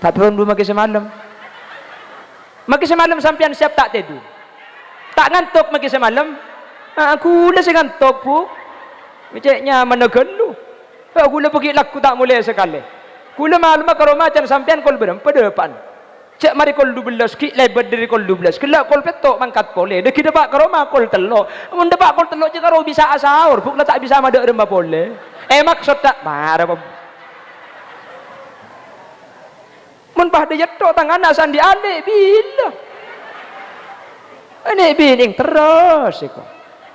Tak terundu maki semalam. Maki semalam sampean siap tak tidur. Tak ngantuk maki semalam. Aku lah saya ngantuk bu. Macamnya mana gelu. Aku lah pergi laku tak mulai sekali. Kula malam ke rumah macam sampean kol berapa depan. Cek mari kol 12 ki lebar dari kol 12. Kelak kol petok mangkat boleh. Dek depak ke rumah kol telok. Mun depak kol telok je karo bisa sahur. Buklah tak bisa madak remba boleh. Maksud tak marah. Mun pada jetok tangan asan dialik bila. Ini bining terus iko.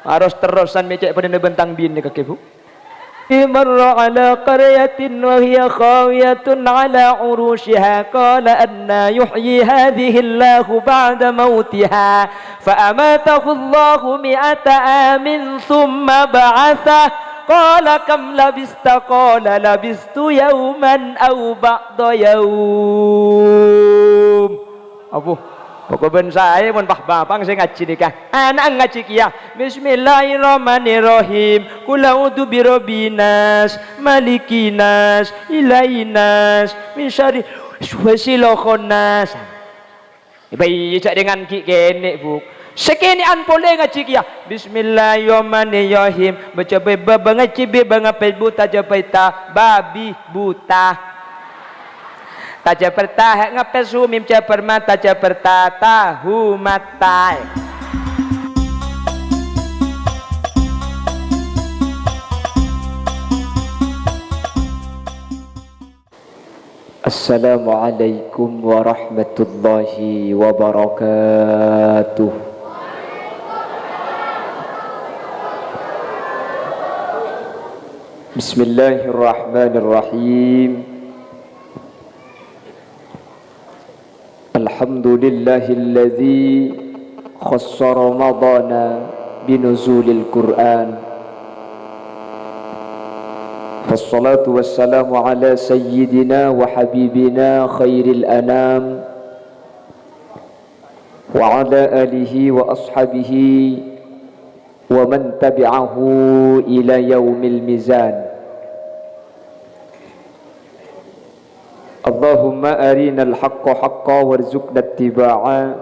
Harus terusan mecek pada bentang bin ni kaki bu. Marra ala qaryatin wa hiya khawiyatun ala urushiha qala anna yuhyi hadhihi Allahu ba'da mautiha fa amatahu Allahu mi'ata amin thumma ba'athah qala kam labista qala labistu yawman aw ba'da yawm. Apa? Pokok saya pun bapang saya ngaji nikah. Anak ngaji kia. Bismillahirrahmanirrahim. Qul a'udzu birabbinas, malikinas, ilainas, min syarri waswasilokhonas. Baik dengan ki kene bu. Sekenian boleh ngaji kia. Bismillahirrahmanirrahim. Baca baba ngaji be bangapai buta japaita babi buta. Taja pertah ngapes humim ca permata ca pertata humatai. Assalamualaikum warahmatullahi wabarakatuh. Bismillahirrahmanirrahim. Alhamdulillahilladzi khassa ramadana binuzulil Qur'an. Wassalatu wassalamu ala sayyidina wa habibina khairil anam wa ala alihi wa ashabihi wa man tabi'ahu ila yaumil mizan. Allahumma arinal haqqa haqqa warzuqna ittiba'a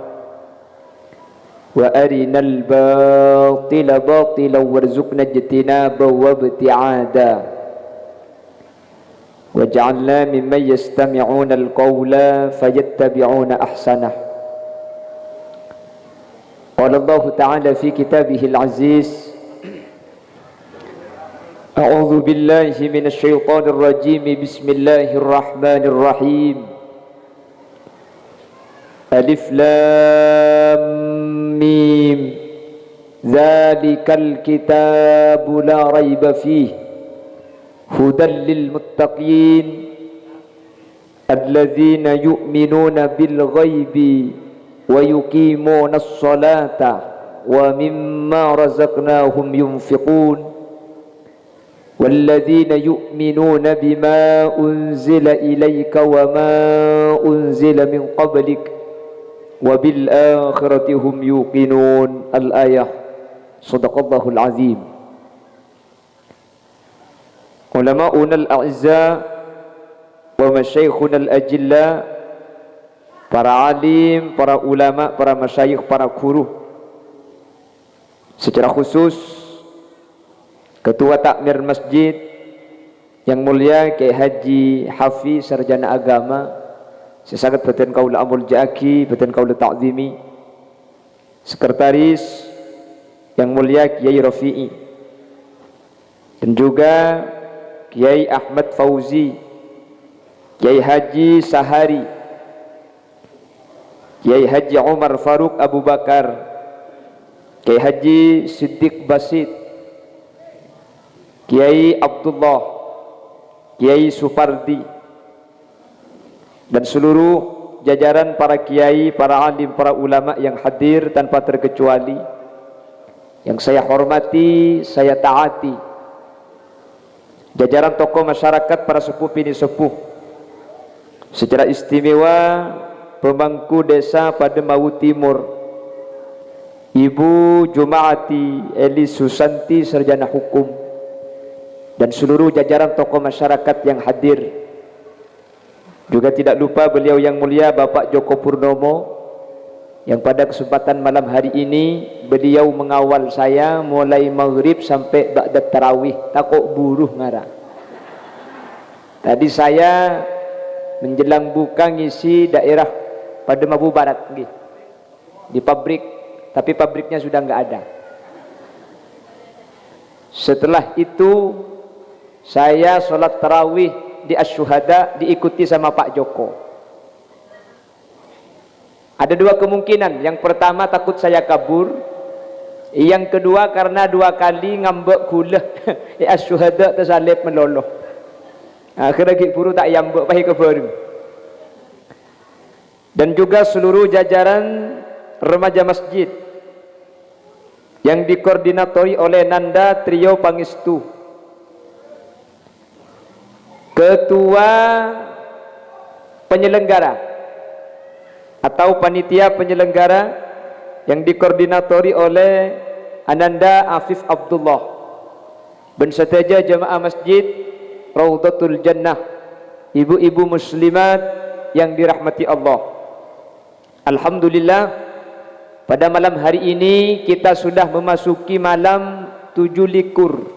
wa arinal batila batila warzuqna ijtinaba wa ibti'ada waj'alna mimman yastami'una al-qawla fayattabi'una ahsanah. Qala Allah ta'ala fi kitabihil aziz A'udzu billahi minasy syaithanir rajim. Bismillahirrahmanirrahim. Alif lam mim. Dzalikal kitabu la raiba fihi hudan lil muttaqin alladzina yu'minuna bil ghaibi wa yuqimuna as-salata wa mimma razaqnahum yunfiqun. والذين يؤمنون بما أنزل إليك وما أنزل من قبلك وبالآخرة هم يوقنون. الآية. صدق الله العظيم. علماؤنا الأعزاء ومشايخنا الأجلاء, para alim, para ulama, para masyayikh, para guru, secara khusus Ketua Takmir Masjid yang mulia Kiai Haji Hafiz Sarjana Agama, sesangat batin kaula amul jaki, batin kaula ta'zimi, Sekretaris yang mulia Kiai Rafi'i, dan juga Kiai Ahmad Fauzi, Kiai Haji Sahari, Kiai Haji Umar Faruk Abu Bakar, Kiai Haji Siddiq Basit, Kiai Abdullah, Kiai Supardi, dan seluruh jajaran para kiai, para alim, para ulama yang hadir tanpa terkecuali, yang saya hormati, saya taati, jajaran tokoh masyarakat, para sepuh bini sepuh, secara istimewa pemangku desa Pademawu Timur, Ibu Jumaati Eli Susanti Sarjana Hukum, dan seluruh jajaran tokoh masyarakat yang hadir, Juga tidak lupa beliau yang mulia Bapak Joko Purnomo, yang pada kesempatan malam hari ini beliau mengawal saya mulai maghrib sampai ba'da tarawih, takut buruh ngarang. Tadi saya menjelang buka ngisi daerah pada Mabu Barat di pabrik, tapi pabriknya sudah nggak ada. Setelah itu saya sholat tarawih di Asy-Syuhada diikuti sama Pak Joko. Ada dua kemungkinan. Yang pertama takut saya kabur. Yang kedua karena dua kali ngambek kulah Asy-Syuhada tersalib meloloh. Akhirnya guru tak yambek pahi kebaru. Dan juga seluruh jajaran remaja masjid yang dikoordinatori oleh Nanda Trio Pangestu, ketua penyelenggara atau panitia penyelenggara yang dikoordinatori oleh Ananda Afif Abdullah, benseteja jemaah masjid Raudhatul Jannah, ibu-ibu muslimat yang dirahmati Allah. Alhamdulillah, pada malam hari ini kita sudah memasuki malam 7 likur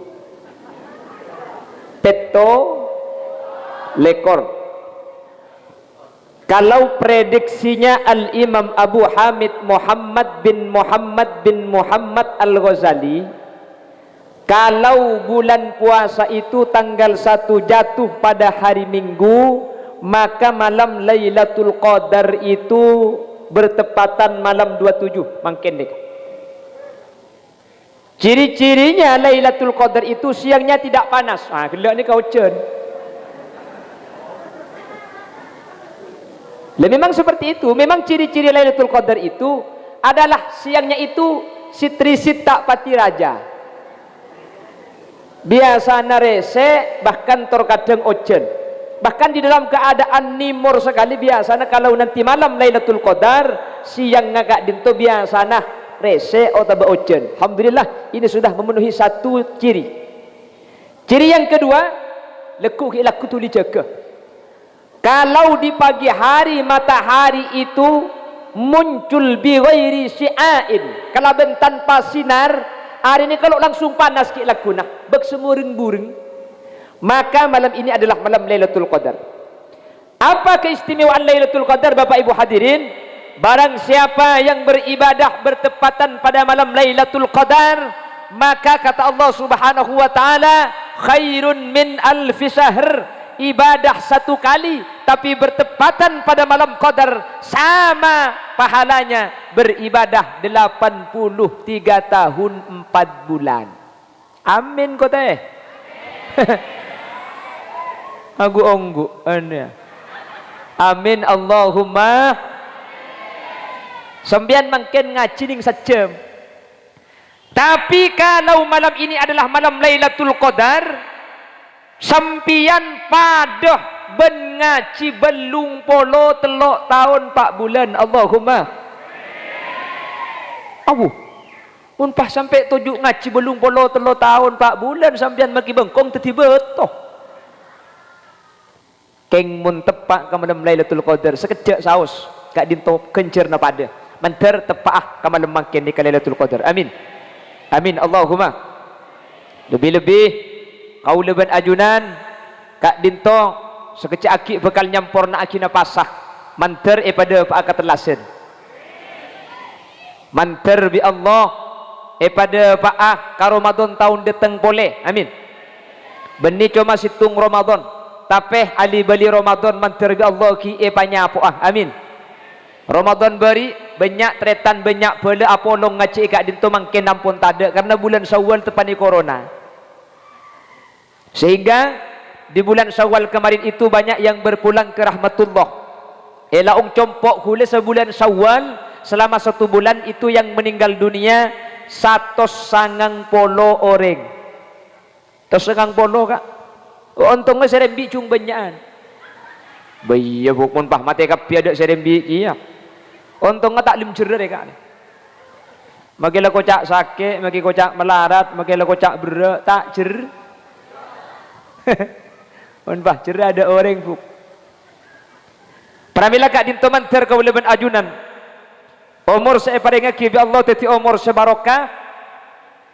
peto lekor. Kalau prediksinya Al-Imam Abu Hamid Muhammad bin Muhammad Al-Ghazali, kalau bulan puasa itu tanggal 1 jatuh pada hari Minggu, maka malam Lailatul Qadar itu bertepatan malam 27 makin dek. Ciri-cirinya Lailatul Qadar itu siangnya tidak panas. Gelak ni kau cen. Memang seperti itu. Memang ciri-ciri Lailatul Qadar itu adalah siangnya itu sitrisit tak pati raja. Biasanya rese, bahkan terkadang ojen. Bahkan di dalam keadaan nimur sekali biasanya kalau nanti malam Lailatul Qadar siang ngagak dinto biasanya rese atau ojen. Alhamdulillah ini sudah memenuhi satu ciri. Ciri yang kedua, lekuk ilaku tuli jaga. Kalau di pagi hari matahari itu muncul bi ghairi syi'ain, kalau tanpa sinar, hari ini kalau langsung panas ki lakuna, bek semureng-bureng, maka malam ini adalah malam Lailatul Qadar. Apa keistimewaan Lailatul Qadar Bapak Ibu hadirin? Barang siapa yang beribadah bertepatan pada malam Lailatul Qadar, maka kata Allah Subhanahu wa taala, khairun min alfi syahr. Ibadah satu kali tapi bertepatan pada malam Qadar sama pahalanya beribadah 83 tahun 4 bulan. Amin kau teh. Aku onggu ane. Amin Allahumma. Sembian makin ngaji ning sejam. Tapi kalau malam ini adalah malam Lailatul Qadar, sampian padah ben ngaji belung polo telok tahun 4 bulan. Allahumma. Abu. Mun pas sampai tujuh ngaji belung polo telok tahun 4 bulan sampian maki bengkong tiba toh. Keng mun tepak ke malam Lailatul Qadar sekejap saus kak dinto kencer na pada. Menter tepak ke malam makin di Lailatul Qadar. Amin. Amin Allahumma. Lebih-lebih kau leban ajunan kak dinto sekecil aki bekal nyampor na aki na pasah manter pada pak terlasen manter bi Allah pada pak ka Ramadan tahun datang boleh. Amin. Beni cuma situng Ramadan tapi ali bali Ramadan manter bi Allah ki panyapo amin. Ramadan beri banyak tretan banyak bela apolong ngaci kak dinto mangkin ampun tada karena bulan Syawal tepani corona. Sehingga di bulan Syawal kemarin itu banyak yang berpulang ke rahmatullah. Elaung compok hule sebulan Syawal selama 1 bulan itu yang meninggal dunia 190 orang. 190 kak. Untungnya serembi cung banyakan. Bayya bukun pah mati kapi ada serembi iya. Untungnya tak lim jerer kak. Makilah kocak sakit, maki kocak melarat, makilah kocak berak tak jer. Bah cerah ada orang buk. Pramila kak dinto manter kau leben ajunan umur saya pada ngaki bi Allah teti umur sebarokah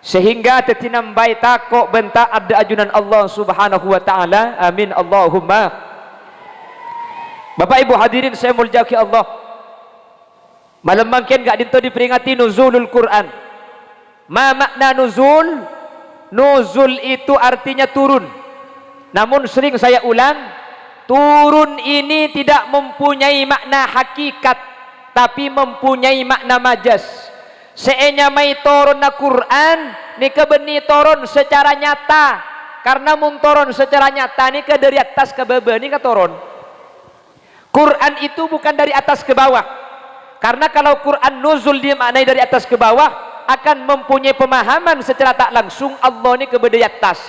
sehingga teti nambai takok bentak ada ajunan Allah subhanahu wa ta'ala. Amin Allahumma. Bapak ibu hadirin saya muljaki Allah, malam mungkin gak dinto diperingati nuzulul Quran. Ma makna nuzul? Nuzul itu artinya turun, namun sering saya ulang, turun ini tidak mempunyai makna hakikat, tapi mempunyai makna majas. Seenya mai turun na Quran nika beni turun secara nyata, karena mun turun secara nyata nika dari atas ke bawah nika turun. Quran itu bukan dari atas ke bawah, karena kalau Quran nuzul dimaknai dari atas ke bawah akan mempunyai pemahaman secara tak langsung Allah ini ke dari atas.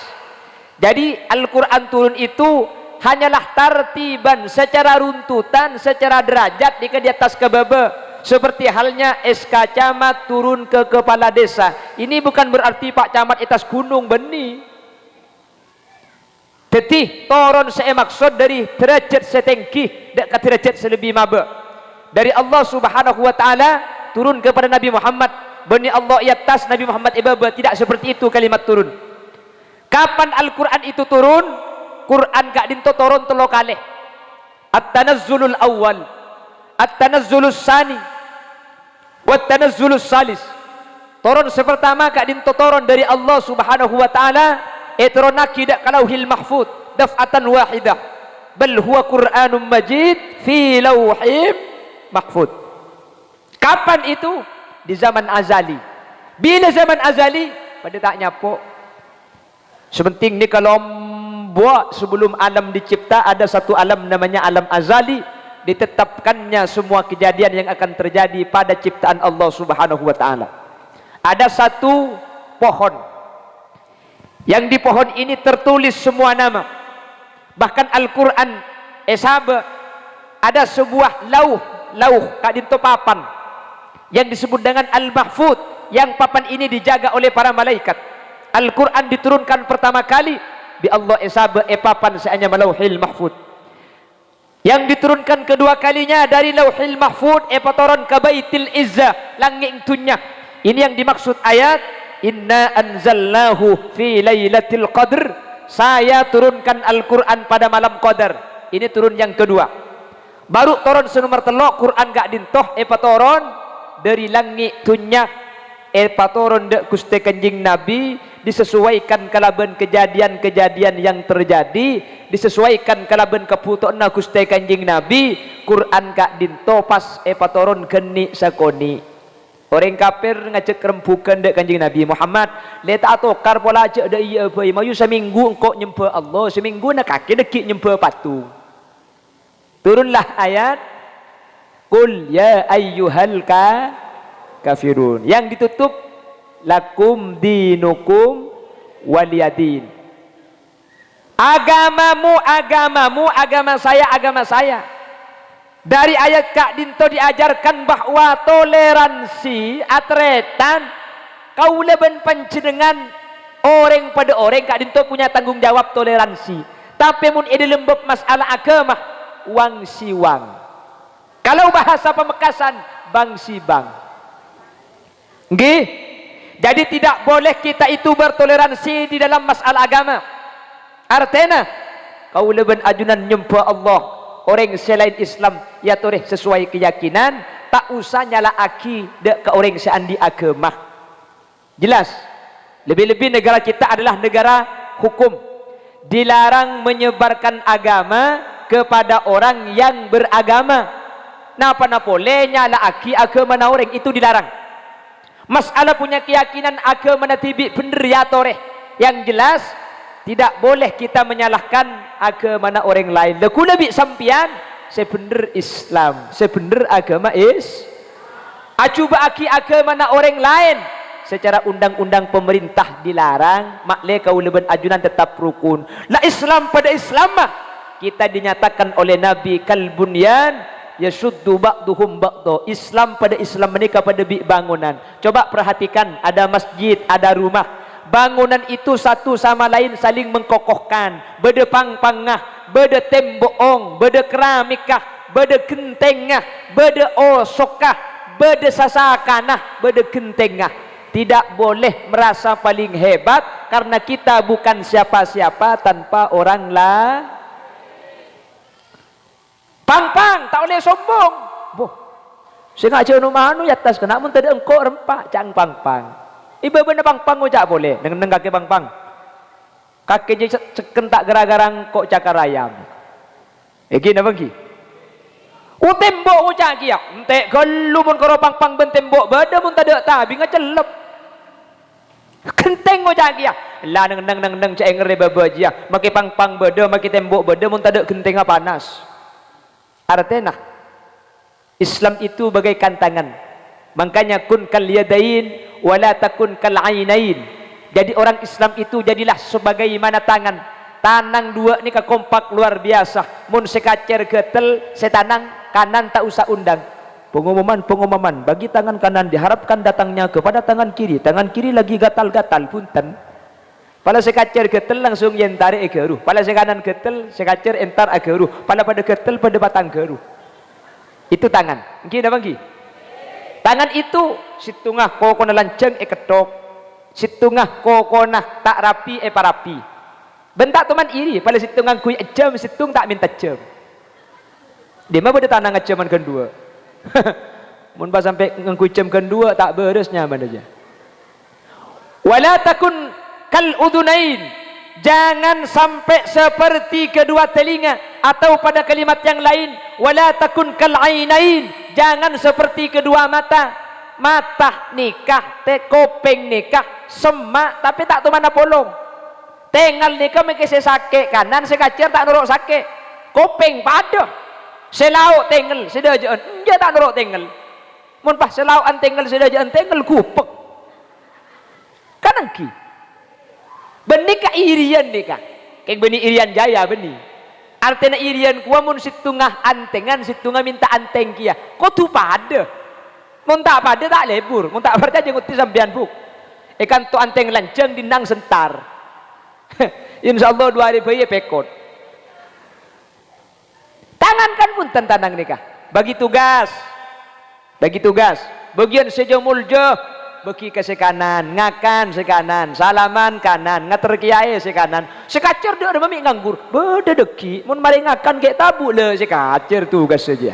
Jadi Al-Quran turun itu hanyalah tartiban, secara runtutan, secara derajat di atas ke bawah, seperti halnya SK Camat turun ke kepala desa. Ini bukan berarti Pak Camat atas gunung beni. Tetih turun saya maksud dari derajat setengki ke derajat selebih maba. Dari Allah subhanahu wa ta'ala turun kepada Nabi Muhammad, bani Allah i atas, Nabi Muhammad ibaba. Tidak seperti itu kalimat turun. Kapan Al-Quran itu turun? Quran gak dinto turun telo kalih. At-tanazzulul awal, at-tanazzulus sani, wat-tanazzulus salis. Turun sepertama gak dinto turun dari Allah subhanahu wa ta'ala, turunaki dak kalauhil mahfud daf'atan wahidah, bal huwa Qur'anum majid fi lauhim mahfud. Kapan itu? Di zaman azali. Bila zaman azali? Pada tak nyapo. Sepenting ni kalau buat sebelum alam dicipta, ada satu alam namanya alam azali. Ditetapkannya semua kejadian yang akan terjadi pada ciptaan Allah subhanahu wa ta'ala. Ada satu pohon, yang di pohon ini tertulis semua nama. Bahkan Al-Quran ada sebuah lauh kak dinto papan yang disebut dengan Al-Mahfud, yang papan ini dijaga oleh para malaikat. Al-Quran diturunkan pertama kali bi Allah papan seanya malauhil mahfud. Yang diturunkan kedua kalinya dari lauhil mahfud patoron ke baitil izzah, langit dunya. Ini yang dimaksud ayat inna anzalnahu fi lailatul qadr. Saya turunkan Al-Quran pada malam qadar. Ini turun yang kedua. Baru turun senomor telok Quran gak dintoh patoron dari langit dunya patoron dek Gusti Kanjeng Nabi, disesuaikan kalaban kejadian-kejadian yang terjadi, disesuaikan kalaban keputusan Gusti Kanjeng Nabi. Quran gak dinto pas patoron geni sakoni. Orang kafir ngajak rembukan dek Kanjeng Nabi Muhammad, leta atokar pola aja ada iya bayi mayu seminggu engkau nyembah Allah, seminggu nak kaki dekik nyembah patung. Turunlah ayat Qul ya ayyuhal kafirun, yang ditutup lakum dinukum waliyadin. Agamamu agamamu, agama saya. Dari ayat kak dinto diajarkan bahwa toleransi atretan kau leben panjenengan orang pada orang kak dinto punya tanggung jawab toleransi. Tapi mun ini lembab masalah agama wang si wang. Kalau bahasa Pamekasan bang si bang. Nggih. Jadi tidak boleh kita itu bertoleransi di dalam masalah agama. Artinya kau leben ajunan nyembah Allah orang selain Islam ya toreh sesuai keyakinan, tak usah nyala aki dek ke orang seandi agama. Jelas. Lebih-lebih negara kita adalah negara hukum. Dilarang menyebarkan agama kepada orang yang beragama. Napa boleh nyala aki agama na orang itu dilarang. Masalah punya keyakinan agama na tibi bener ya toreh. Yang jelas tidak boleh kita menyalahkan agama na orang lain. Leku nabi sampian sebener Islam, sebener agama acuba aki agama na orang lain secara undang-undang pemerintah dilarang. Makle kau leben ajunan tetap rukun. La Islam pada Islam mah kita dinyatakan oleh Nabi kalbunyan yasuddu ba'duhum ba'do. Islam pada Islam menikah pada bangunan. Coba perhatikan, ada masjid, ada rumah. Bangunan itu satu sama lain saling mengkokohkan. Beda pang-pangah, beda temboong, beda keramikah, beda gentengah, beda osokah, beda sasakanah, beda gentengah. Tidak boleh merasa paling hebat karena kita bukan siapa-siapa tanpa orang lah. Pang-pang, tak boleh sombong. Boh, saya ngaji rumah anu ya atas kena mun tadi engkau rempah cang pang-pang. Iba bener pang-pang ngojak boleh, neng kaki pang-pang. Kaki je ceken tak gara-gara engkau cakar ayam. Gini apa gi? Tembok ngojak gi ya. Entek gelu mun karo pang-pang ben tembok beda mun tak ada tabi ngacelep. Kenteng ngojak ya lah neng cek ngere babaji ya makai pang-pang beda makai tembok beda mun tak ada genteng panas. Artinya Islam itu bagaikan tangan, makanya kun kal yadain wala takun kal ainain. Jadi orang Islam itu jadilah sebagaimana tangan. Tanang dua ni kompak luar biasa. Mun sekacer getel setanang kanan tak usah undang. Pengumuman bagi tangan kanan diharapkan datangnya kepada tangan kiri. Tangan kiri lagi gatal-gatal punten. Pala sekacer getel langsung yen tarik geruh. Pala sekanan getel sekacer entar geruh. Pala pada getel pada batang geruh. Itu tangan. Nggih napa nggih? Tangan itu situngah kokona lanceng ketok. Situngah kokona tak rapi parapi. Bentak teman iri pala situngah kui jam situng tak minta jam. Dia mah pada tanang jaman kedua. Mun pas sampai ngangku jam kedua tak beres nyaman aja. Wala takun kal udunain, jangan sampai seperti kedua telinga, atau pada kalimat yang lain wala takun kal ainain, jangan seperti kedua mata. Mata nikah te kopeng nikah semak tapi tak tu mana polong. Tengal nikah mengke sakit kanan sekacer tak nuruk sakit. Kopeng pada selauk tengel sedajaan dia tak nurut tengel. Mun pas selaukan tengel sedajaan tengel kupek kanan ki benih ka irian nikah kayak benih irian jaya benih artinya irian kuah mun situngah antengan situngah minta anteng kia kok tu pada mun tak pada tak lebur mun tak pada jengut sampean buk ikan tu anteng lanceng dinang sentar insyaallah 2 hari bayi pekot. Tangan kan pun tanang nikah. Bagi tugas. Bagian sejumul je bagi ke sekanan, ngakan sekanan, salaman kanan, ngater kiai sekanan. Sekacer dia ada mami nganggur. Beda deki, mun mari ngakan kayak tabu le sekacer tugas saja.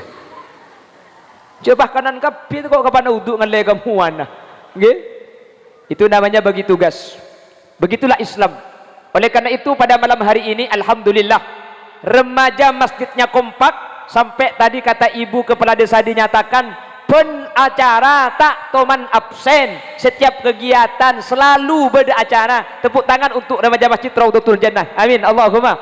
Coba kanan kapi kok kapan uduk ngalai kamuan. Nggih? Itu namanya bagi tugas. Begitulah Islam. Oleh karena itu pada malam hari ini alhamdulillah remaja masjidnya kompak sampai tadi kata ibu kepala desa dinyatakan penacara tak toman absen, setiap kegiatan selalu beracara. acara. Tepuk tangan untuk remaja masjid Raudhatul Jannah. Amin Allahumma.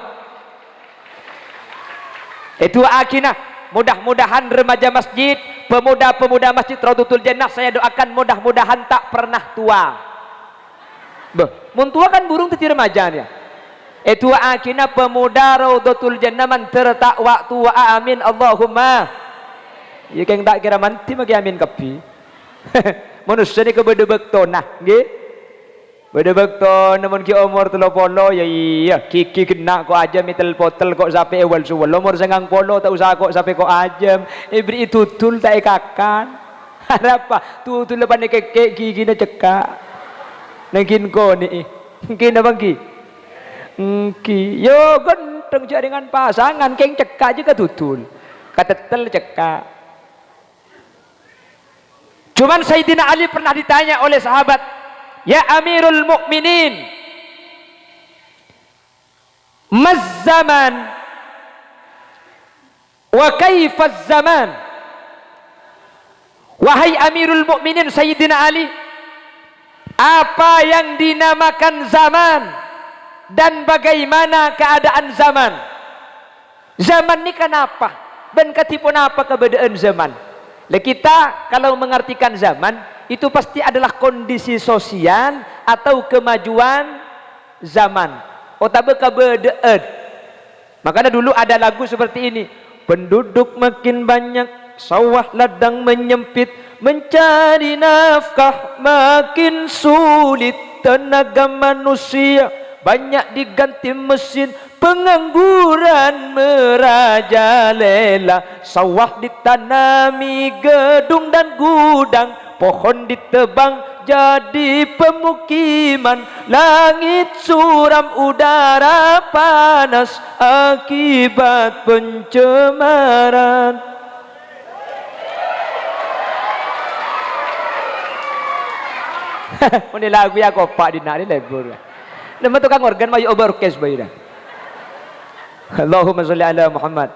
Itu akinah. Mudah-mudahan remaja masjid, pemuda-pemuda masjid Raudhatul Jannah saya doakan mudah-mudahan tak pernah tua. Mun tua kan burung teti remajanya. Itu akina pemuda Raudhatul Jannah man tertakwa tua amin Allahumma. Ya keng tak kira manti magi amin kapi. Manusia ni kebede bekto nah nggih. Bede bekto namun ki umur 30 ya iya kiki kena kok aja mitel potel kok sampai awal suwel umur 90 tak usah kok sampai kok ajam ibri tutul tak ikakan. Apa tutul lepan keke gigi na cekak. Nangkin ko ni. Nangkin apa ki? Ki yo genteng jaringan pasangan keng cekak juga tutul katetel cekak. Cuman Sayyidina Ali pernah ditanya oleh sahabat, ya Amirul Mukminin, maz zaman wa kaifaz zaman. Wahai Amirul Mukminin Sayyidina Ali, apa yang dinamakan zaman dan bagaimana keadaan zaman? Zaman ini kenapa? Dan ketipun apa keberadaan zaman? Nah, kita kalau mengartikan zaman itu pasti adalah kondisi sosial atau kemajuan zaman. Otabe keberadaan. Makanya dulu ada lagu seperti ini. Penduduk makin banyak, sawah ladang menyempit, mencari nafkah makin sulit, tenaga manusia banyak diganti mesin, pengangguran merajalela, sawah ditanami gedung dan gudang, pohon ditebang jadi pemukiman, langit suram udara panas akibat pencemaran. Ini lagu ya kopak di nari lebur. Nama tukang organ mayu overcast bayu dah. Allahumma sholli ala Muhammad.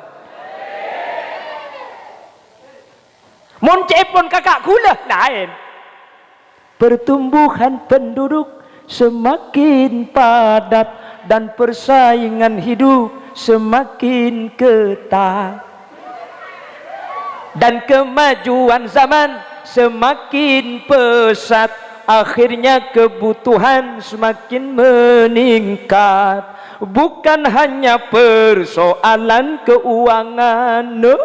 Moncepon kakak gula lain. Pertumbuhan penduduk semakin padat dan persaingan hidup semakin ketat. Dan kemajuan zaman semakin pesat, akhirnya kebutuhan semakin meningkat. Bukan hanya persoalan keuangan, no?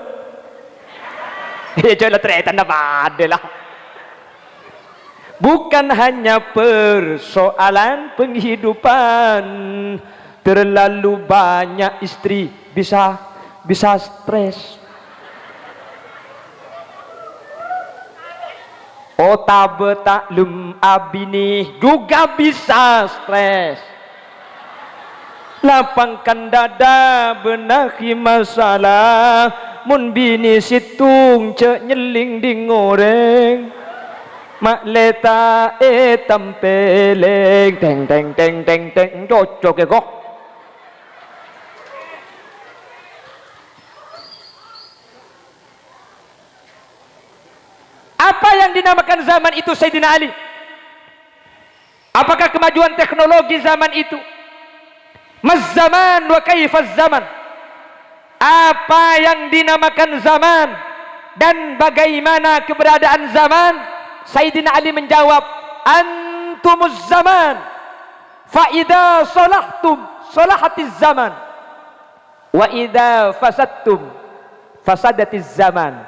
Jangan ternyata adalah. Bukan hanya persoalan penghidupan, terlalu banyak istri bisa stres. Otak betaklum abini juga bisa stres. Lapangkan dada benahi masalah, mun bini situng cek nyeling di ngoreng, mak leta tempeleng teng teng teng teng teng cocok ya kok. Apa yang dinamakan zaman itu Sayyidina Ali? Apakah kemajuan teknologi zaman itu? Maz zaman wa kaifaz zaman? Apa yang dinamakan zaman dan bagaimana keberadaan zaman? Sayyidina Ali menjawab, antumuz zaman, fa idza salahtum salahatiz zaman, wa idza fasadtum fasadatiz zaman.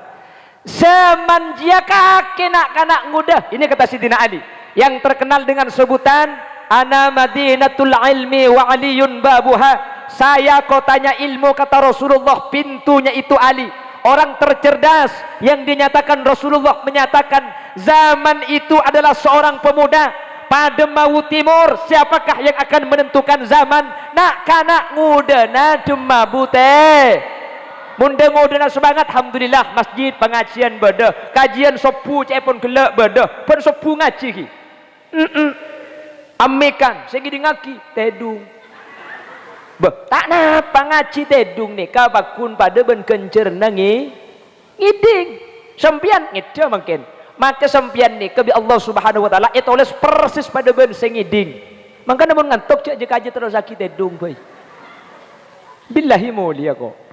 Semanjaka kanak-kanak muda, ini kata Sayyidina Ali, yang terkenal dengan sebutan ana madinatul ilmi wa aliyun babuha. Saya kotanya ilmu, kata Rasulullah, pintunya itu Ali. Orang tercerdas yang dinyatakan Rasulullah menyatakan zaman itu adalah seorang pemuda pada mau timur. Siapakah yang akan menentukan zaman? Nak kanak muda na demabu teh. Muda-muda nak semangat, alhamdulillah masjid pengajian beda, kajian sopu cepon gelak beda, pun sopu ngaji ki. Amekan segi ngaki tedung. Tak napa ngaji tedung ni kabakun pada ben kencer nangi ngiding. Sempian ngida mungkin. Maka sempian ni kebi Allah Subhanahu wa taala etoles persis pada ben sengiding. Maka namun ngantuk cek kaji terus aki tedung boy. Billahi mulia kok.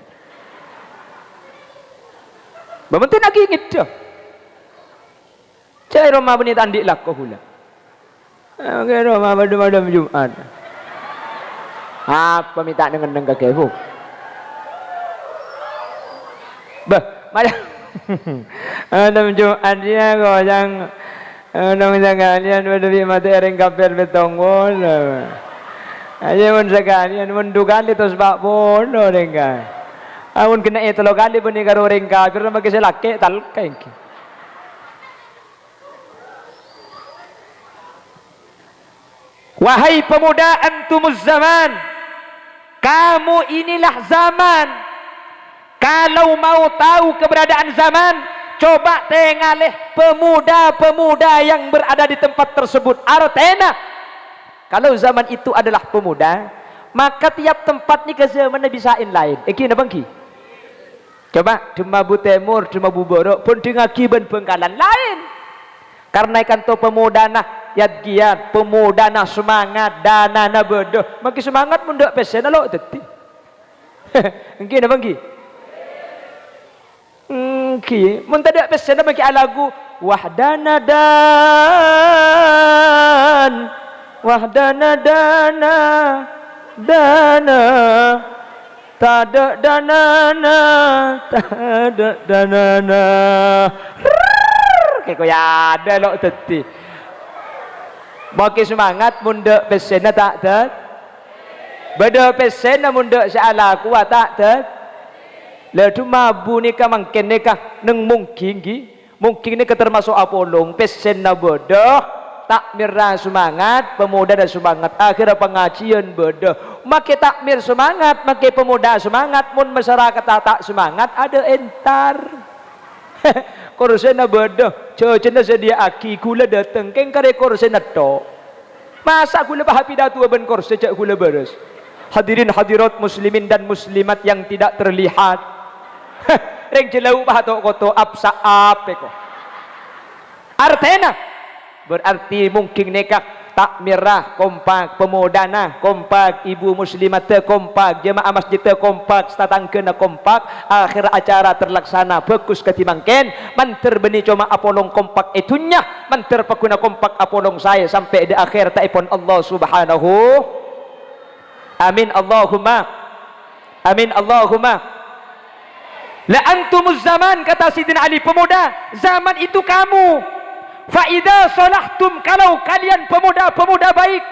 Bebentin lagi ngida. Cai Roma beni tandik lah kau pula. Oke Roma pada Jumat. Apa minta dengan kekefu? Bah, mana? Ada Jumat dia kau yang orang sekalian berdiri mati ering kapel betongol. Aja pun sekalian menduga itu sebab bodoh dengan. Amun kena itu lo kali bani karo orang kafir nama kisah laki talkai. Wahai pemuda, antumuz zaman, kamu inilah zaman. Kalau mau tahu keberadaan zaman, coba tengalih pemuda-pemuda yang berada di tempat tersebut. Artena, kalau zaman itu adalah pemuda, maka tiap tempat ni ke zaman bisain lain. Iki na bangki. Coba Demabu Timur, Demabu Borok pun dengaki ben Bengkalan lain. Karena ikan to pemuda nah yat giat, pemuda nah semangat, dana nah bodoh. Makin semangat pun dak pesen lo teti. Engki na bangki. Engki, mun tak pesen bangki lagu wahdana dan wahdana dana tak ada danana, tak ada danana. Kayak kau ya ada lo teti. Makin semangat munda pesena tak ada. beda pesen namun dek salah ku tak tet le tu mabu ni ka mangken ni ka neng mungkin ni ka termasuk apolong pesen na beda takmir dah semangat, pemuda dah semangat, akhirnya pengajian beda. Makai takmir semangat, makai pemuda semangat, mun masyarakat tak semangat, ada entar. Korsen beda, cecena sedia aki, gula datang, keng kare korsen to. Masa gula bahapi datu ben korsen cak gula beres. Hadirin hadirat muslimin dan muslimat yang tidak terlihat. Reng jelau bahatok koto apsa apeko. Artena berarti mungkin nikah takmirah kompak, pemuda nah kompak, ibu muslimat kompak, jemaah masjid kompak, statangkeun kompak, akhir acara terlaksana bagus ketimangken manter beni cuma apolong kompak itunya manter pakuna kompak apolong saya sampai di akhir taipun Allah subhanahu amin Allahumma amin Allahumma la antumuz zaman kata Sidin Ali pemuda zaman itu kamu faida solahtum kalau kalian pemuda-pemuda baik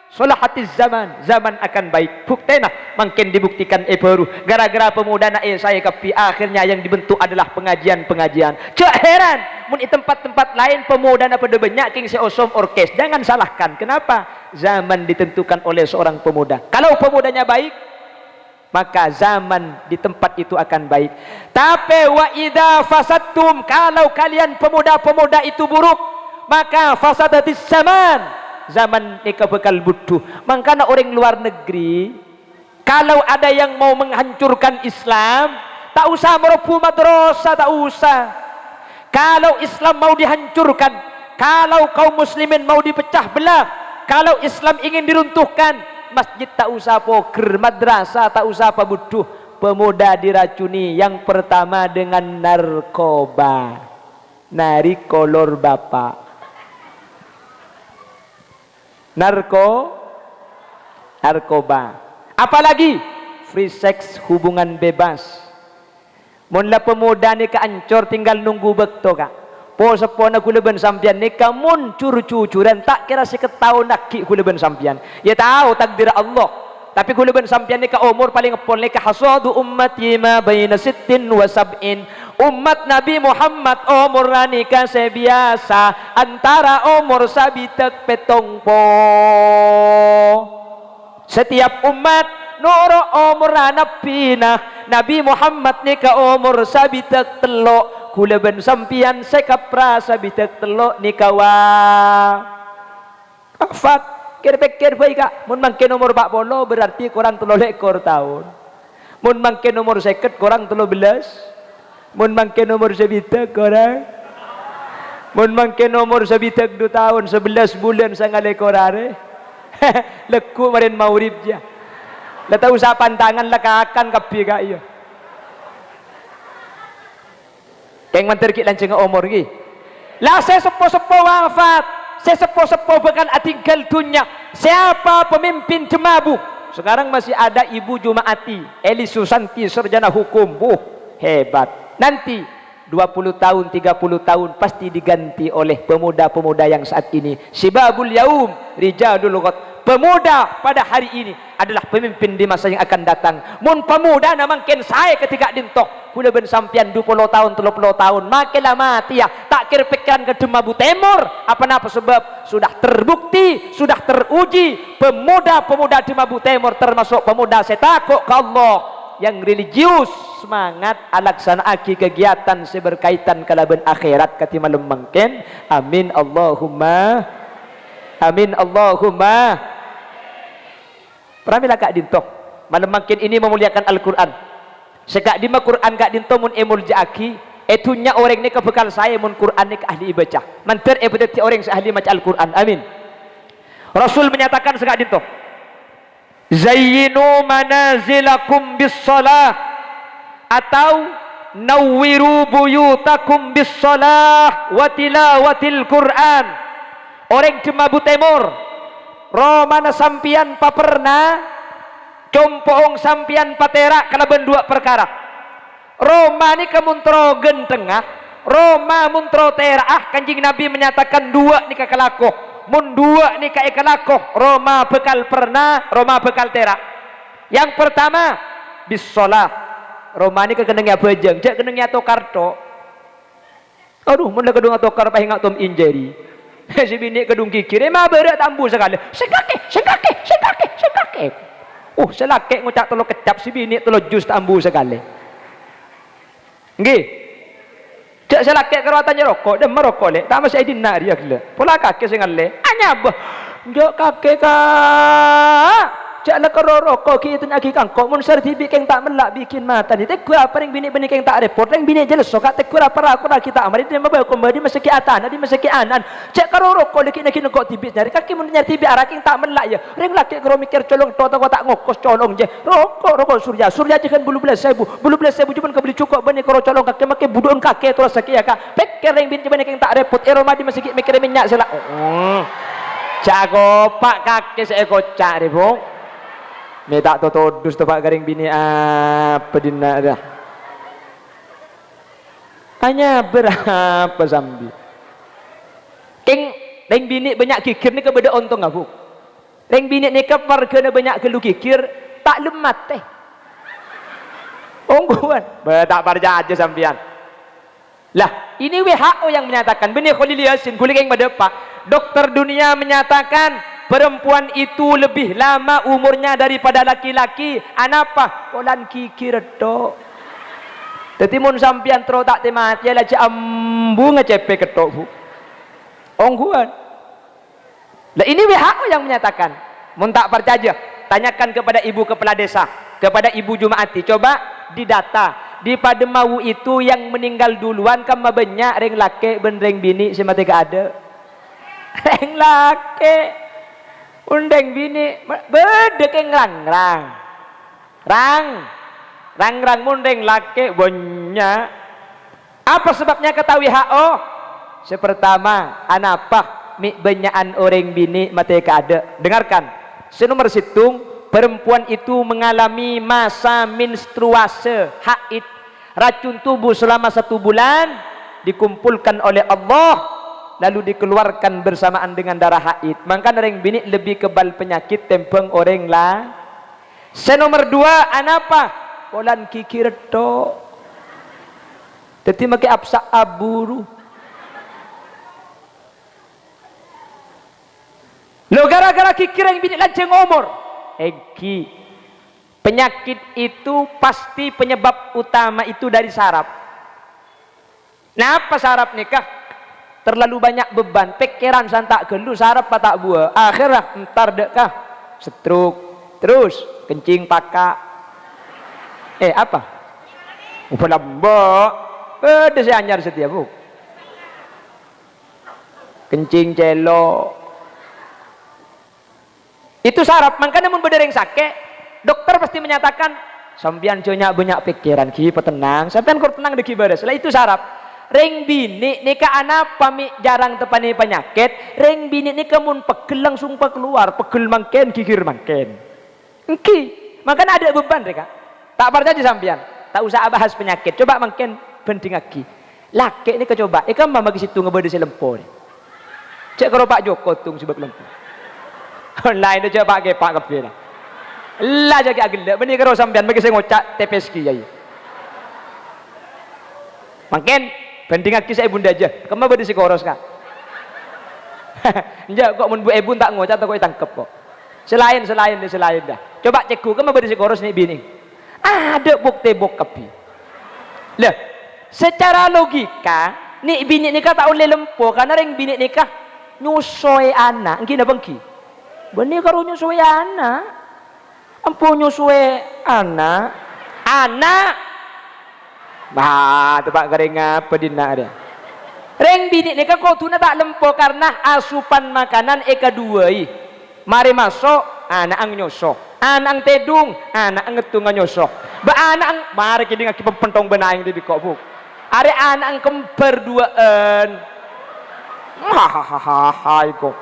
solahatiz zaman akan baik buktena makin dibuktikan baru gara-gara pemuda na saya kapi akhirnya yang dibentuk adalah pengajian cak heran mun di tempat-tempat lain pemuda na pada banyak king seosom orkes jangan salahkan kenapa zaman ditentukan oleh seorang pemuda kalau pemudanya baik maka zaman di tempat itu akan baik. Tapi wa idza fasadtum kalau kalian pemuda-pemuda itu buruk, maka fasadatis zaman mereka bakal butuh. Makanya orang luar negeri kalau ada yang mau menghancurkan Islam, tak usah meroboh madrasah, tak usah. Kalau Islam mau dihancurkan, kalau kaum muslimin mau dipecah belah, kalau Islam ingin diruntuhkan, masjid tak usah poker, madrasah tak usah apa butuh, pemuda diracuni yang pertama dengan narkoba, nari kolor bapak, narkoba, apalagi free sex hubungan bebas. Munlah pemuda ni keancor tinggal nunggu bekto kak. Po sepona kuleban sampian ni kamun cur-cucuran tak kira seket tahun nak ki kuleban sampian. Ya tahu takdir Allah. Tapi kuleban sampian ni ka umur paling ngepon ni ka hasadu ummati ma baina sittin wa sab'in. Umat Nabi Muhammad umur nikah sebiasa antara umur sabitek petongpo. Setiap umat nuro umur napina Nabi Muhammad nikah umur sabitek telok. Kula ben sampian sekapra sabitek telok nikawa afat kira-kira baik kak mun mangke nomor 40 berarti kurang 3 ekor tahun mun mangke nomor 50 kurang 13 mun mangke nomor sabitek kurang mun mangke nomor sabitek 2 tahun 11 bulan sangat ekor are leku marin maurib dia la tahu sa pantangan la kakan kapi kak iya keng manter ki lanceng umur ki lah saya sepo-sepo wafat saya sepo-sepo bahkan tinggal dunia siapa pemimpin Jemabu sekarang masih ada ibu Jumaati Eli Susanti sarjana hukum hebat nanti 20 tahun 30 tahun pasti diganti oleh pemuda-pemuda yang saat ini sibabul yaum rijalul ghad pemuda pada hari ini adalah pemimpin di masa yang akan datang mun pemuda na mangken saya ketika dintok kula ben sampian 20 tahun 30 tahun makelah mati ya tak kira pikiran ke Jemabu Timur apa sebab sudah terbukti sudah teruji pemuda-pemuda Jemabu Timur termasuk pemuda setakut ke Allah yang religius semangat alaksanaaki kegiatan seberkaitan kalaban akhirat katimalem mangken amin Allahumma amin Allahumma pramila kak dintok malam makin ini memuliakan Al-Quran sekak di Quran kak dinto mun emul jaaki etunya orang ni kebekal saya mun Quran ni ahli baca manter betul orang ahli baca Al-Quran amin Rasul menyatakan sekak dinto zayyinu manazilakum bis salah atau nawwiru buyutakum bis salah wa tilawatil Quran orang Jemabu Timur romana sampian paperna compoong sampian patera kalaban 2 perkara Roma ni kemuntrogen tengah Roma muntro teraah kanjing Nabi menyatakan 2 ni kakalakoh mun dua ni ka ikalakoh Roma bekal pernah Roma bekal terak. Yang pertama bisolah Roma ni kekenengnya bejeng cek kenengnya tokar tok. Aduh mun kedung tokar pa hingak tom injeri. Si bini kedung kikir mah berat tambu sekali. Sekake. Selake ngucak telo kecap si bini telo jus tambu sekali. Nggih. Cek selake kerawatan rokok dem merokok le. Tak masih dina dia gila. Pola kake sing le. Anyab. Njok kake ka. Cak la rokok kita nyaki kangkok mun sertifikat keng tak melak bikin mata ni. Tegur apa ring bini keng tak repot. Ring bini jelas sok tegur apa aku nak kita amari dia membawa kembali masaki atan, di masaki anan. Cak karo rokok leki nak kok tibis nyari kaki mun nyari tibis arah keng tak melak ya. Ring laki karo mikir colong to tak ngokos colong je. Rokok surya je kan bulu belas sebu cuma kebeli cukup bani karo colong kaki make budon kaki terus sakit ya kak. Pikir ring bini keng tak repot. Eroma di masaki mikir minyak sela. Jago pak kaki seekor cak repot. Ni tak todus tu pak garing bini apa dina dah. Hanya berapa zambi. Keng ring bini banyak kikir ni kebeda untung aku. Ring bini ni kepar kena banyak kelu kikir tak lemat teh. Ongguan. Tak parja aja sampian. Lah, ini WHO yang menyatakan benih Khalil Yasin kulit yang berdepak. Dokter dunia menyatakan perempuan itu lebih lama umurnya daripada laki-laki. Anapa? Kolan kikir tok. Dadi mun sampean tro tak temati lah ambu ngecepe ketok bu. Ongguan. Lah ini WHO yang menyatakan. Mun tak percaya, tanyakan kepada ibu kepala desa, kepada ibu Jumaati. Coba didata. Di Pademau itu yang meninggal duluan kan banyak ring laki ben ring bini si mati gak ada. Ring laki undang bini bedek ngrang-rang mundeng laki banyak. Apa sebabnya kata WHO? Sepertama anapah banyakan orang bini mati keada. Dengarkan senomor situng perempuan itu mengalami masa menstruasi haid racun tubuh selama 1 bulan dikumpulkan oleh Allah lalu dikeluarkan bersamaan dengan darah haid. Maka orang bini lebih kebal penyakit tempeng orang lah. Senomor 2 anapa? Polan kikir tok. Teti make apsa aburu. Lo gara-gara kikir yang bini lanceng umur. Eki. Penyakit itu pasti penyebab utama itu dari saraf. Nah apa saraf nikah? Terlalu banyak beban, pikiran santak gelu, sarap patak buah. Akhirnya entar dekah stroke, terus kencing pakak. Apa? Upah lambak. Ada saya anyar setia bu. Kencing celo. Itu sarap. Makanya mun bedereng sakit, dokter pasti menyatakan sampean banyak pikiran, ki tenang. Sampean kur tenang deki baris. Lah itu sarap. Ring bini nika anak pami jarang tepani penyakit. Ring bini nika mun pegel langsung keluar, pegel mangken kikir mangken. Engki, makan ada beban mereka. Tak percaya sampean. Tak usah bahas penyakit. Coba mangken penting lagi. Laki ini kecoba. Ikan mama ke situ ngebede si lempo ni. Cek kalau Pak Joko tung sebab lempo. Lain tu coba ke Pak Kepala. Lah jaga agak. Benih kalau sampean bagi saya ngocak tepeski ya. Mangken penting lagi saya bunda aja. Kamu berde si koros kak. Enggak kok mun bu ibu tak ngocak tak kok tangkep kok. Selain dah. Coba cekku kamu berde si koros nih bini. Ada bukti bokapi. Lah, secara logika nih bini nikah tak oleh lempo karena ring bini nikah nyusui anak. Engki na bangki. Benih karo nyusui anak. Ampu nyusui anak. Tempat garing apa dina dia. Reng bini ni kau tu tak lempo karena asupan makanan kedua i. Mari masuk anak ang nyoso, anak ang tedung, anak ang ngetung nyoso. Ba anak ang mari kini ngaki pempentong benaing di kok bu. Are anak ang kembar duaan. Hahaha kok.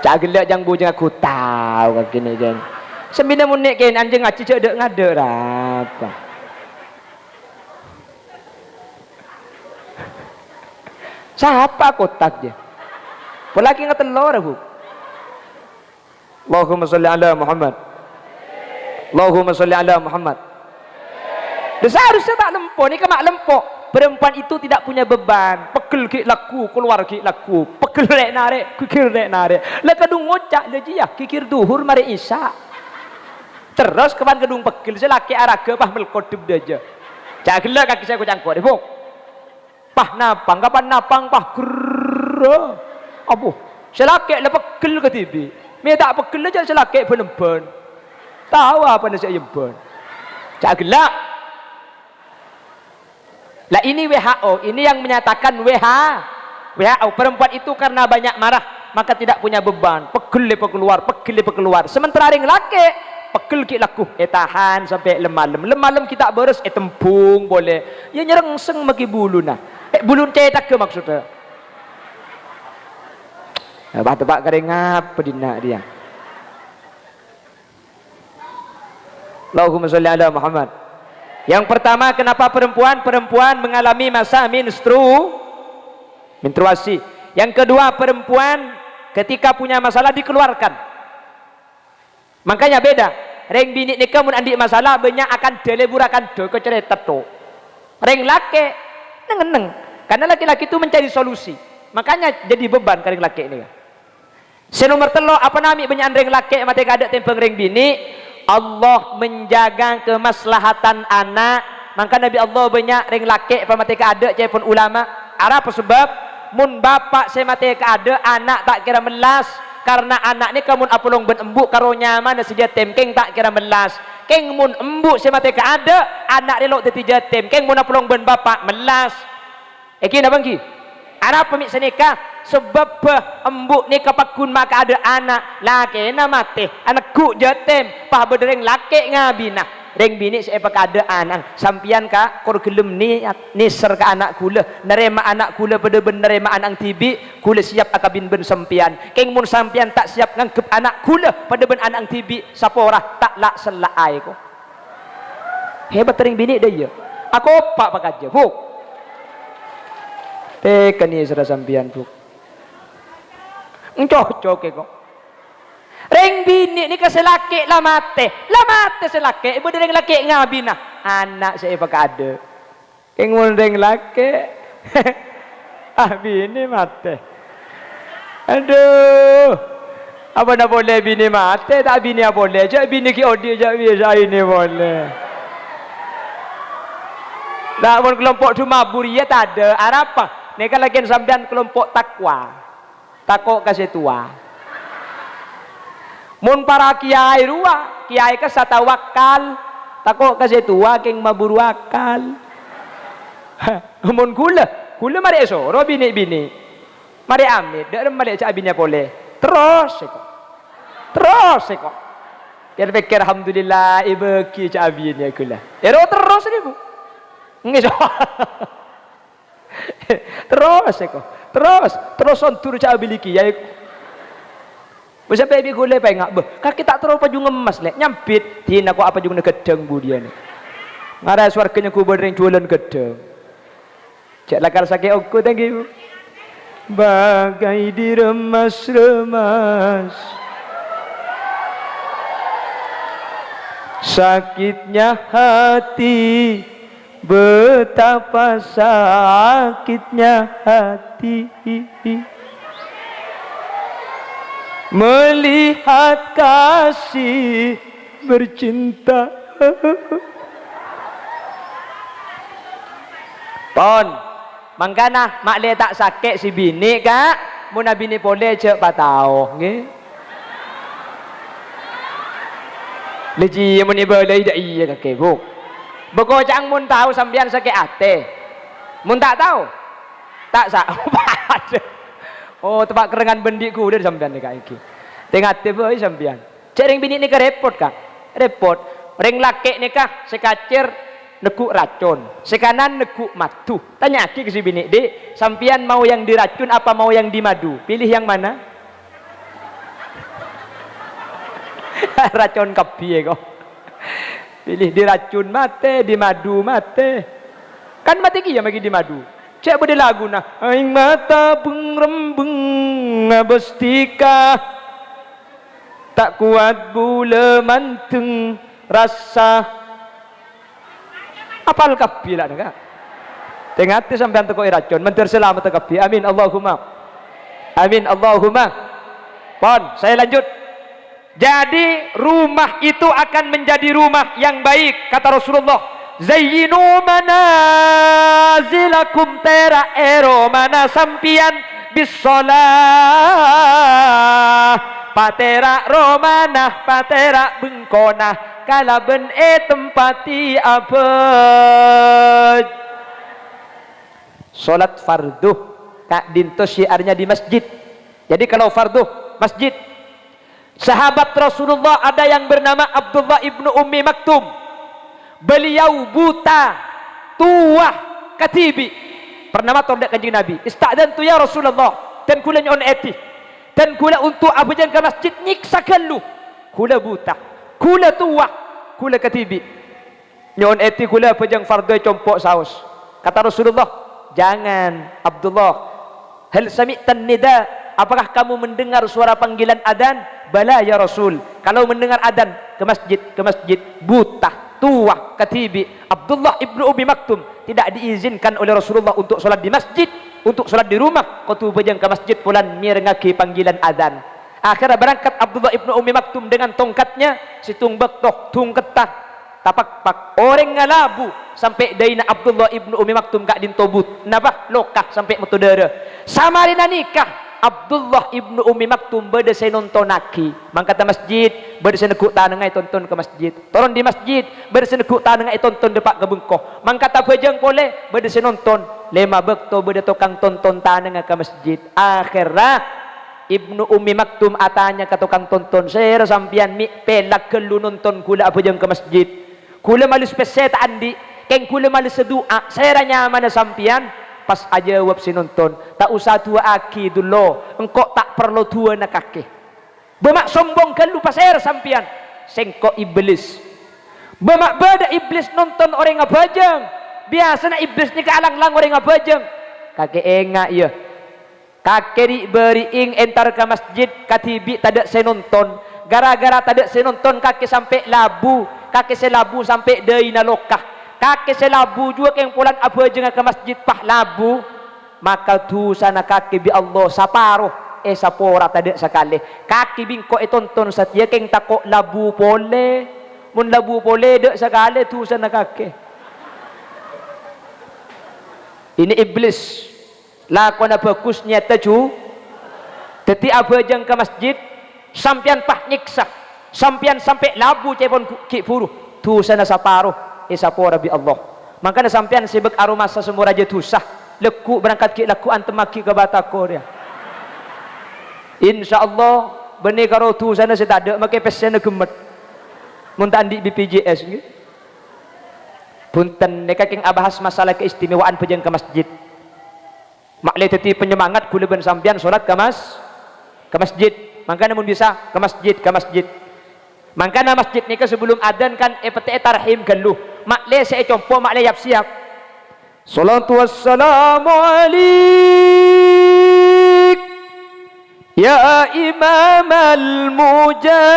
Cagilak jang bujang aku tahu kini kan. Sembilan munik kan anjing ngaci cedek ngade apa. Siapa kotak dia? Pelaki nggak telur aku. Allahumma sholli ala Muhammad. Allahumma sholli ala Muhammad. Seharusnya tak lempok, ni kan mak lempok. Perempuan itu tidak punya beban. Pegel ki laku, keluar ki laku. Pegel rek narik, kikir rek narik. Lah kadung ngocak le dia, kikir duhur mari isya. Terus keban gedung pegel selaki araga pah melkodub dia aja. Cak gelak kaki saya ku cangkok deh, Bung. Pah napang, kapan napang pah gerra. Abuh, selaki le pegel ke tibi. Me tak pegel aja selaki ben-ben. Tahu apa nasi ayam. Cak gelak. Lah ini WHO, ini yang menyatakan WHO, perempuan itu karena banyak marah maka tidak punya beban, pegel lepa keluar. Sementara yang laki pegel ki laku, tahan sampai lemah-lem kita beres, tempung boleh, ya nyerengseng maki bulu nah, bulu cetak ke maksudnya. Tebak kering apa dina dia. Allahumma sholli ala Muhammad. Yang pertama, kenapa perempuan mengalami masa menstruasi. Yang kedua, perempuan ketika punya masalah dikeluarkan. Makanya beda. Reng bini nikah mun andi masalah banyak akan deleburakan do ke cerita to. Reng laki neng. Karena laki-laki itu mencari solusi. Makanya jadi beban ke reng laki ini. Senomor telo apa nami banyak reng laki mate kada tempeng reng bini. Allah menjaga kemaslahatan anak. Maka Nabi Allah banyak ring laki pamatika ada cepon ulama. Apa sebab mun bapak sematika ada anak tak kira melas. Karena anak ni kamun apulong ben embuk karo nyaman sedia temkeng tak kira melas. Keng mun embuk sematika ada anak relok teti jatem. Keng mun apulong ben bapak melas. Eki na bangki? Anak pemik senika sebab embuk ni kapakun maka ada anak laki na mati anak ku jatem pah bedereng laki ngabina reng bini saya pak ada anak sampian ka kor gelem ni niser ka anak kula nerema anak kula pada ben nerema anak tibi kula siap akabin ben sampian keng mun sampian tak siap ngangkep anak kula pada ben anak tibi sapora tak lak selai ko hebat reng bini dia aku pak pakaja buk tekan ni sudah sampian buk cocok kok. Reng bini ni keselaki lah mate selaki. Ibu reng laki ngabina. Anak saya pakai ada. Kengul reng laki. Bini mate. Aduh. Apa nak boleh bini mate? Tak bini apa boleh. Jak bini ki odi jak biasa ini boleh. Nak pun kelompok cuma buria tak ada. Apa? Ni kan lagi sampean kelompok takwa. Takok kasih tua. Mun para kiai rua, kiai ka satawakal, takok kasih tua keng maburu akal. Mun kula mari esoro bini. Mari amit, dak mari cak bini boleh. Terus kok. Biar pikir alhamdulillah ibu ki cak bini kula. Ero terus ni bu. Ngiso. Terus on tur cak biliki ya. Bisa baby gule pa ngak beh. Kaki tak terlalu paju ngemas lek nyampit tin aku apa juga gedeng bu dia ni. Ngara swarganya ku bereng jualan gedeng. Cak lakar sakit aku thank you. Bagai diremas-remas sakitnya hati, betapa sakitnya hati melihat kasih bercinta. Pon mangkana mak le tak sakit si bini kak mun bini boleh cek patau nggih leji mun ibu le dak iya kakek bu beko cang mun tahu sampean sakit ate mun tak tahu tak sak oh tempat kerengan bendiku udah sampean kak iki tengah ate boy sampean cering bini ni ke repot kak repot ring laki nikah sekacir nekuk racun, sekanan nekuk madu. Tanya aki ke si bini, dek, sampian mau yang diracun apa mau yang dimadu? Pilih yang mana? Racun kepiye kok? Pilih diracun mate, dimadu mate. Kan mati ki ya bagi dimadu. Cek beda lagu nah. Aing mata bengrembeng bestika tak kuat bula manteng rasa. Apal kapi lah nak. Tengah hati sampai antuk iracun. Mentir selamat kapi. Amin Allahumma. Amin Allahumma. Pon, saya lanjut. Jadi rumah itu akan menjadi rumah yang baik kata Rasulullah. Zayyinu manazilakum tera ero mana sampian bisolah patera romana patera bengkona kalaben tempati apa salat fardu kak dinto syiarnya di masjid. Jadi kalau fardu masjid. Sahabat Rasulullah ada yang bernama Abdullah ibnu Ummi Maktum. Beliau buta, tua, katibi. Pernah matur dak kanjeng Nabi. Ista'dantu ya Rasulullah. Dan kula nyon eti. Dan kula untuk abajan ke masjid nyiksa kelu. Kula buta, kula tua, kula katibi. Nyon eti kula pejang fardu compok saus. Kata Rasulullah, jangan Abdullah. Hal sami'tan nida? Apakah kamu mendengar suara panggilan adzan? Bala ya Rasul. Kalau mendengar adzan ke masjid, buta, tua, katibi. Abdullah ibnu Ummi Maktum tidak diizinkan oleh Rasulullah untuk sholat di masjid, untuk sholat di rumah. Kau tu bejang ke masjid pulan mirengaki panggilan adzan. Akhirnya berangkat Abdullah ibnu Ummi Maktum dengan tongkatnya, situng bektok, tung ketah, tapak pak orang ngalabu sampai daina Abdullah ibnu Ummi Maktum kak dintobut. Napa lokah sampai metodera. Samarina nikah. Abdullah ibnu Ummi Maktum beda saya nonton naki mangkata masjid beda saya nekuk tanengai tonton ke masjid turun di masjid beda saya nekuk tanengai tonton depak ke bengkoh mangkata bejeng boleh beda saya nonton lema bekto beda tokang tonton tanengai ke masjid. Akhirnya ibnu Ummi Maktum atanya ke tukang tonton saya sampian mi pelak kelu nonton kula bejeng ke masjid kula malus peset andi keng kula malus sedua saya nyaman sampian pas aja wap sinonton tak usah tua aki dulu engkau tak perlu tua nak kaki bemak sombong kan lupa saya sampian sengkok iblis bemak beda iblis nonton orang ngabajang biasa nak iblis ni kealang-lang orang ngabajang kakek enggak ya kakek di beriing entar ke masjid katibi tadak saya nonton gara-gara tadak saya nonton kakek sampai labu kakek saya labu sampai daina lokah kakek selabu juga yang pulang apa jangan ke masjid pahlabu maka tu sana kakek bi Allah saparoh sapora tadi sekali kaki bingko tonton satia keng takok labu pole mun labu pole dek sekali tu sana kakek ini iblis lakon bagusnya taju teti apa jang ke masjid sampian pah nyiksa sampian sampai labu cepon ki puru tu sana saparoh sapora bi Allah makanya sampean sibuk aromasa semua raja tusah leku berangkat ki leku antemaki ke batako dia insyaallah benih karo tu sana saya tak ada make pesena gemet mun tak andi BPJS gitu punten neka keng abahas masalah keistimewaan pejang ke masjid makle teti penyemangat kula ben sampean salat ke masjid makanya mun bisa ke masjid makanya masjid ni ke sebelum adzan kan epete tarhim geluh makle saya compo makle yap siap salatu wassalamu alaik ya imam al mujahidin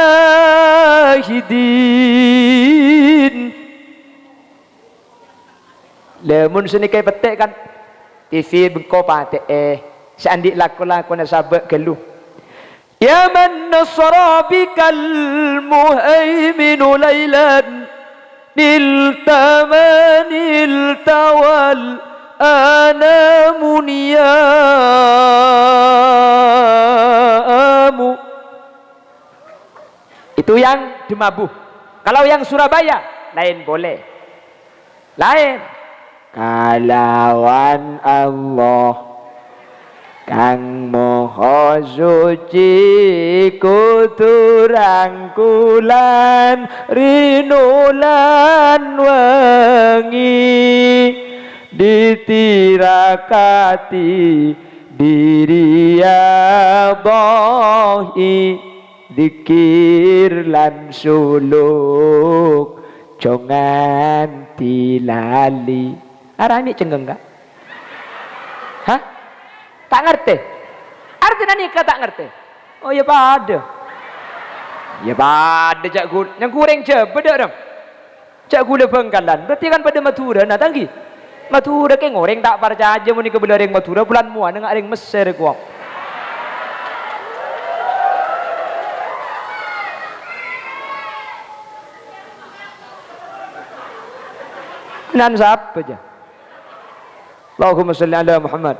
lemun sini kaya petek kan TV bengko pate seandik laku-laku na sabak geluh ya man nasara bikal muhaiminu laylan niltamanil tawal anamuniyamu itu yang di Mabuh. Kalau yang Surabaya lain boleh lain kalawan Allah Kang moho suci kuturang kulan rinulan wengi ditirakati diriyabohi dikir lan suluk jongan tilali arani cenggeng gak Hah? Tak ngerti? Artinya nikah tak ngerti? Oh ya pada. Ya pada cak gula. Yang goreng cepet dong. Cak gula Bangkalan. Berarti kan pada Madura nah tanggi. Madura ke ngoreng tak percaya aja mau nikah belereng Madura bulan muan dengan ring Mesir kuak. Nan siapa aja? Allahumma salli ala Muhammad.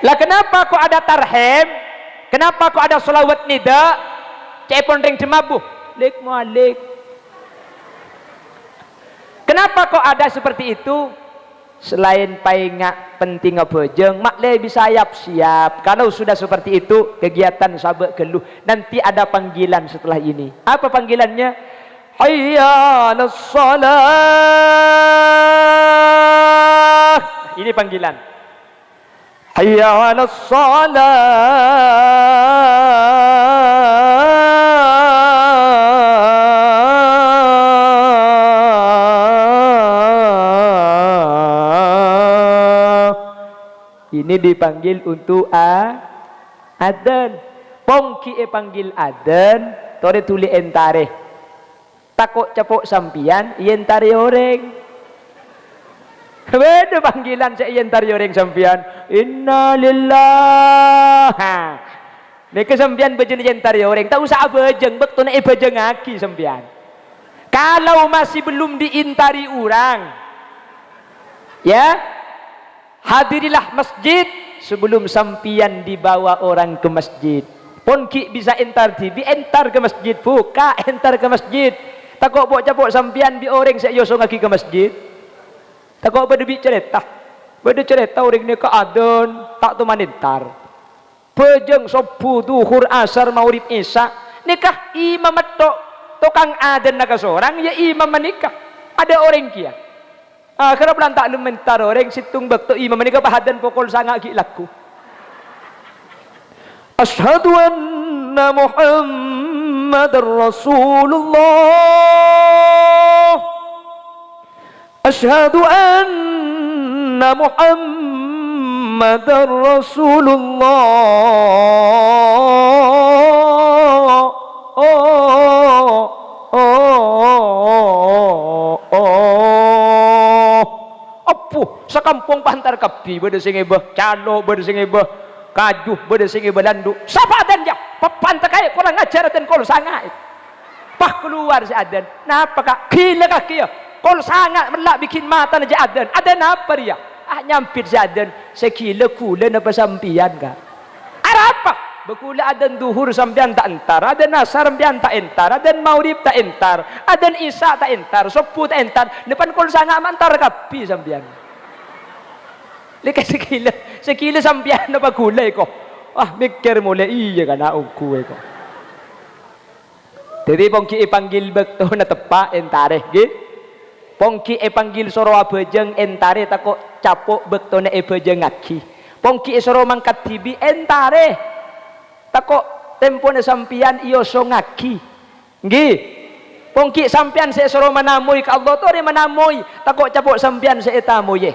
Lah kenapa kok ada tarhim? Kenapa kok ada selawat nida? Cepon ring jemabuh. Lek malik. Kenapa kok ada seperti itu? Selain paingak penting bejeng, mak le bisa siap. Kalau sudah seperti itu, kegiatan sabak geluh. Nanti ada panggilan setelah ini. Apa panggilannya? Hayya 'alas shalah. Ini panggilan. Hayya 'alas shalah. Ini dipanggil untuk adzan. Pongki panggil adzan, tore tuli entare. Takut capok sampian yen tari orang. Beda panggilan saya yen tari orang sampian. Innalillah. Mereka sampian bejeng yen tari orang. Tak usah bejeng, bekto na bejeng aki sampian. Kalau masih belum diintari orang, ya hadirilah masjid sebelum sampian dibawa orang ke masjid. Ponki bisa entar tibi, entar ke masjid, buka entar ke masjid. Takut buat capok sampian bi orang saya yosong lagi ke masjid. Takut berdebi cerita. Berde cerita orang ni ke adon tak tu manintar. Pejeng sopu duhur asar maurib isya. Nikah imam tok tukang adan naga seorang ya imam menikah. Ada orang kia. Kerana pelan tak lementar orang situng bakto imam menikah pahadan pokol sangat gilaku. Asyhadu anna Muhammadar Rasulullah. Asyhadu anna Muhammadar Rasulullah. Apuh sekampung pantar kapi bade sing ebah calo bade sing ebah kajuh bade sing ebah landu sapa adan ja papantak kaya kurang ajar dan kol sangat pah keluar si adan napa kak gila kaki ya kol sangat melak bikin mata aja adan apa dia nyampit si adan sekila kula napa sampian kak apa bekula adan duhur sampian tak entar adan asar sampian tak entar adan maurib tak entar adan isya tak entar sopu tak entar depan kol sangat mantar kapi sampian lika sekila sampian apa gulay ko mikir mulai iya kan aku ko jadi pongki ipanggil bekto na tepa entare gitu pongki ipanggil soro abejeng entare tako capok bekto na ebejeng aki pongki soro mangkat tibi entare tako tempo na sampian iyo so ngaki nggih pongki sampian se soro manamoy ka Allah to re manamoy tako capok sampian se etamoy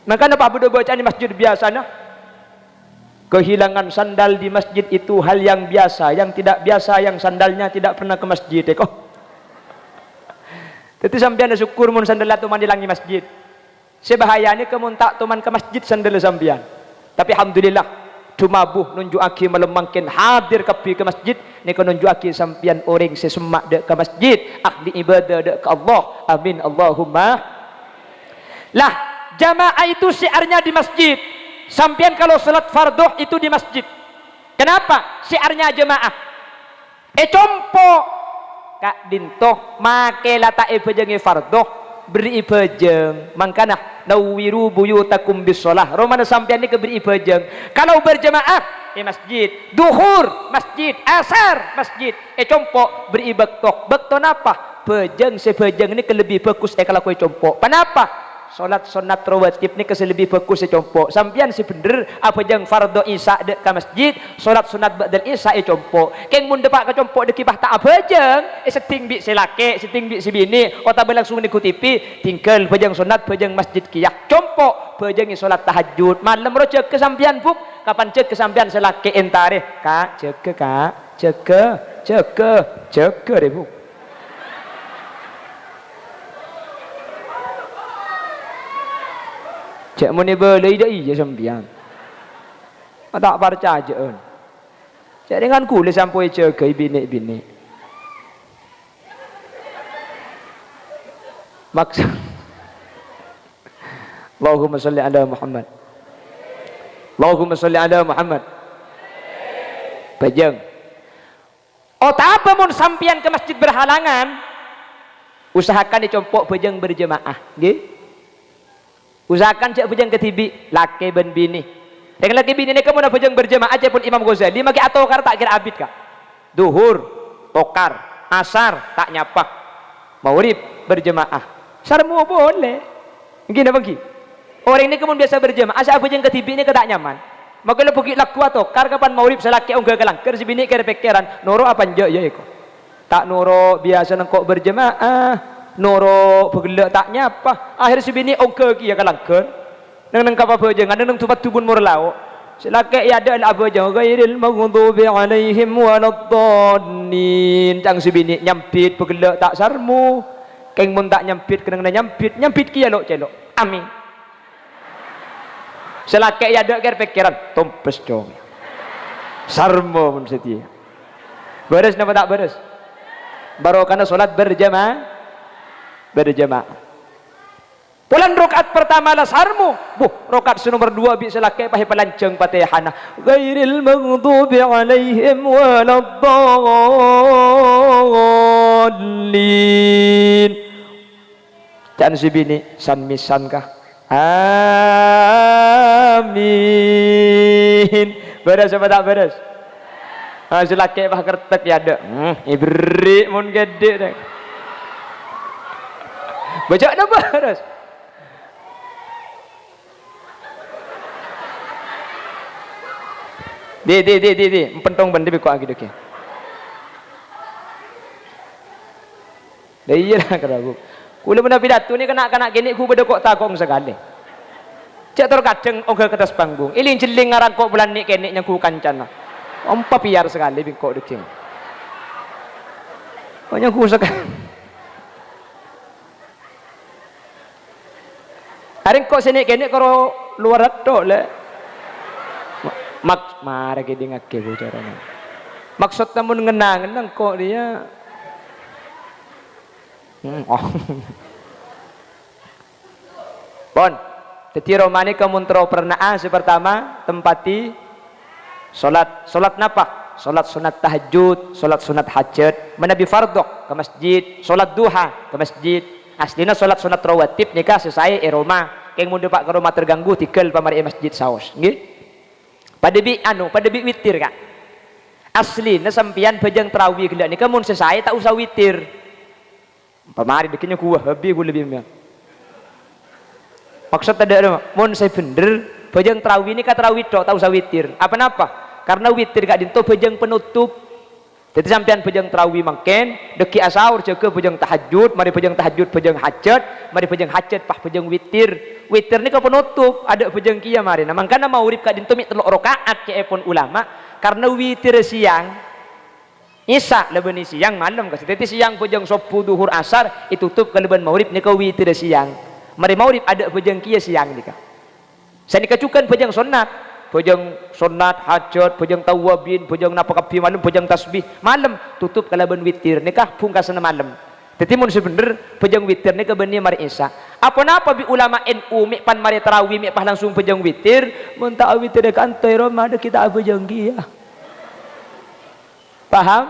maka apa bodo bacaan di masjid biasa nah kehilangan sandal di masjid itu hal yang biasa yang tidak biasa yang sandalnya tidak pernah ke masjid kok itu sampian syukur mun sandal tu mandilangi masjid sebahayanya kemun tak tuman ke masjid sandal sampian tapi alhamdulillah dumabuh nunjuk aki melemangkin hadir kapi ke masjid ni ko nunjuk aki sampian orang sesemak dek ke masjid ahli ibadah dek ke Allah amin Allahumma lah jamaah itu syiarnya di masjid sampian kalau salat fardu itu di masjid kenapa syiarnya jamaah compo kak dintoh make lata ibejeng fardu beri ibejeng mangkana nawiru buyutakum bisolah romana sampian ni ke beri ibejeng kalau berjamaah masjid duhur masjid asar masjid compo beri bektok bekton apa bejeng sebejeng ini lebih bagus kalau kau compo kenapa Solat sunat rawatib ni kasi lebih fokus compo. Sampian si bener apa jang fardu isya dek ka masjid, solat sunat ba'dal isya compo. Keng mun depak ka compo dek kibah tak apa jang, seting bi si laki, seting bi si bini, ota langsung ikuti pi, tinggal pejang sunat pejang masjid kiyak compo, pejang solat tahajud. Malam ro cek kesampian puk, kapan cek kesampian si laki entare, kak, cek deh puk. Cek muni boleh dah iya sampian. Tak percayaan. Cek dengan kulis sampai jaga bini. Maksud Allahumma salli ala Muhammad. Allahumma salli ala Muhammad. Pajang. Tak apa mun sampian ke masjid berhalangan, usahakan dicompok pajang berjemaah, nggih. Usahakan cek bujang ketibi laki ben bini. Dengan laki bini ni kamu nak bujang berjemaah aja pun Imam Ghazali maki atokar tak kira abid kak. Duhur, tokar, asar tak nyapa. Maghrib berjemaah. Sarmu boleh. Gini bagi. Orang ini kamu biasa berjemaah asa bujang ketibi ni tak nyaman. Maka le pergi laku atokar kapan maghrib selaki ongga kelangker si bini kira pikiran noro apa njo ya iko. Tak noro biasa nengkok berjemaah. Noro bergelak tak nyapa akhir si bini ongke ki ya kalangkeun nang kapal bejengan nang tupat tubun murlau selake ya ada apa jang ghairil maghdubi alaihim waladdallin cang si bini nyampit bergelak tak sarmu keng mun tak nyampit kenang nyampit ki ya lo celok amin selake ya ada ker pikiran tompes dong sarmu mun setia beres napa tak beres barokana salat berjamaah pulang rokaat pertama lah sarmu rokaat nomor 2 bisa laki pakai pelanceng Fatihana ghairil maghdubi alaihim waladdallin dan si bini san kah amin beres apa tak beres si laki pakai kertek ya ada ibrik mun gede deh baca apa harus di pentong bende biko agi deke dah iya lah keragu kula benda pidato ni kena gini ku beda kok takong sekali cek terkadang ogah ke atas panggung iling jeling ngarang kok bulan ni kene yang ku kancana ompa piar sekali biko deke pokoknya ku sekali hari kok sini kene karo luar tok le mare ke dingake bocorane maksud namun ngenang kok dia Bon teti romani kemuntro pernah pertama tempati solat napa solat sunat tahajud solat sunat hajat menabi fardhu ke masjid solat duha ke masjid aslina solat sunat rawatib nikah selesai rumah keng mun depak ke rumah terganggu tikel pamari masjid saos nggih pada bi witir kak asli na sampian bejang tarawih gelak nikah mun selesai tak usah witir pamari dekenya gua habis gua lebih maksud ada mun saya bener bejang tarawih ni ka tarawih tok tak usah witir apa napa karena witir kak dinto bejang penutup. Jadi sampean bejang tarawih mangken, deki asaur jaga bejang tahajud, mari bejang tahajud bejang hajat, mari bejang hajat pah bejang witir. Witir ni ka penutup, ada bejang kiya mari. Nah, mangkana mau urip ka dinto mi 3 rakaat ke pun ulama karena witir siang. Isya leben siang malam ka. Teti siang bejang subuh duhur asar itutup ka leben maurib ni ka witir siang. Mari maurib ada bejang kiya siang ni ka. Sani kacukan bejang sunat. Bojang sunat, hajat, bojang tawabin, bojang napakapi malam, bojang tasbih malam tutup kalaban witir nikah pungkasan malam. Jadi mun sebener bojang witir nikah beni mari isya. Apa napa bi ulama NU mi pan mari tarawih mi pah langsung bojang witir, mun tak witir dek antoi Ramadan kita bojang kia. Paham?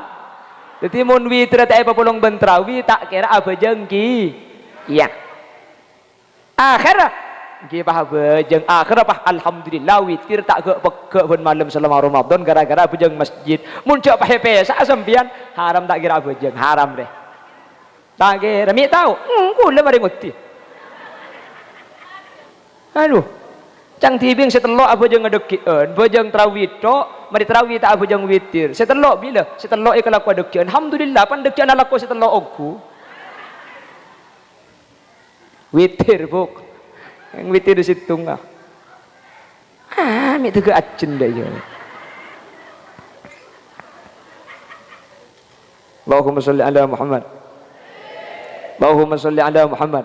Jadi mun witir tak apa polong ben tarawih tak kira bojang ki. Iya. Akhirat nggih pah bejeng akhir pah alhamdulillah witir tak ke ben malam selama Ramadan gara-gara bejeng masjid mun cak pah pesa sampean haram tak kira bejeng haram deh tak kira mi tahu kula mari nguti Aduh, cang tibing setelok apa jeng ngedekian, bojeng terawih tok, mari terawih tak apa jeng witir. Setelok bila? Setelok ikan aku dekian. Alhamdulillah, pan dekian aku setelok aku. Witir buk, yang witir di situ nggak. Itu ke acen dah je. Allahumma salli ala Muhammad. Allahumma salli ala Muhammad.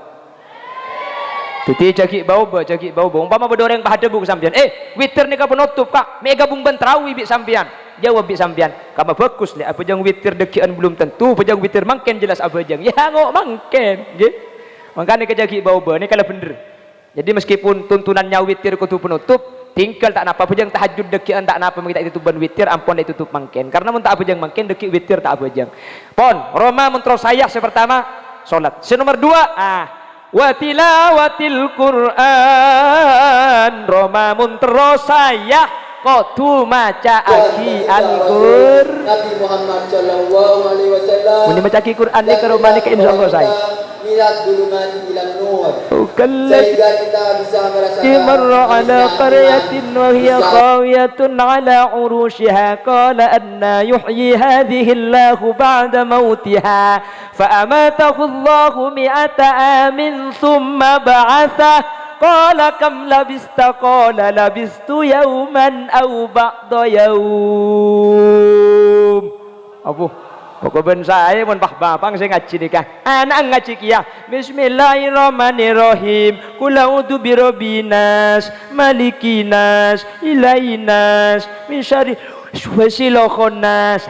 Titi cakik bau ba, cakik bau ba. Umpama bedoreng bahada buk sampean. Witir ni ka penutup kak. Me gabung benterawi bi sampean. Jawab bi sampean. Kama bagus le apa jang witir dekian belum tentu, apa jang witir mangken jelas apa jang. Ya ngok mangken, nggih. Makanya kejaki bau ba ni kalau bener. Jadi meskipun tuntunannya witir kudu penutup, tinggal tak napa bejang tahajud dekian tak napa kita itu ban witir ampun dah tutup mangken. Karena mun tak bejang mangken deki witir tak bejang. Pon, Roma mentro saya pertama salat. Nomor 2, wa tilawatil Quran. Roma mentro saya kudu maca aki Al-Qur'an. Nabi Muhammad sallallahu alaihi wasallam. Mun maca aki Quran ni ke Roma ni ke insyaallah saya. Mirat duluman ilan nur. Sehingga kita bisa merasakan marra ala qaryatin wa hiya qawiyatun ala urushiha qala anna yuhyi hadhihi Allahu ba'da mautiha fa amatahu Allahu mi'ata amin thumma ba'athah qala kam labista qala labistu yawman aw ba'da yawm. Pokok saya mun bapang saya ngaji nikah. Anak ngaji kia. Bismillahirrahmanirrahim. Qul a'udzu birabbinas, malikinas, ilainas, min syarri waswasilokhonas.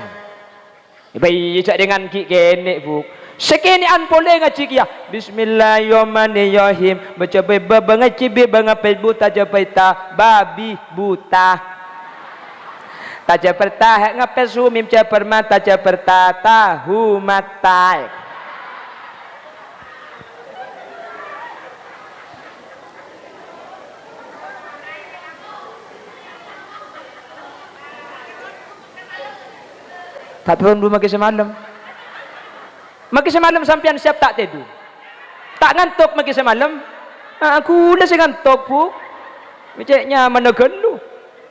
Baik dengan ki kene bu. Sekene an boleh ngaji kia. Bismillahirrahmanirrahim. Baca beba ngaji beba ngapai buta japaita babi buta. Taja pertah ngape sumim ca permata ca pertata hu matai. Tak turun dulu maki semalam. Maki semalam sampean siap tak tidur. Tak ngantuk maki semalam. Aku dah ngantuk bu. Meceknya mana gelu.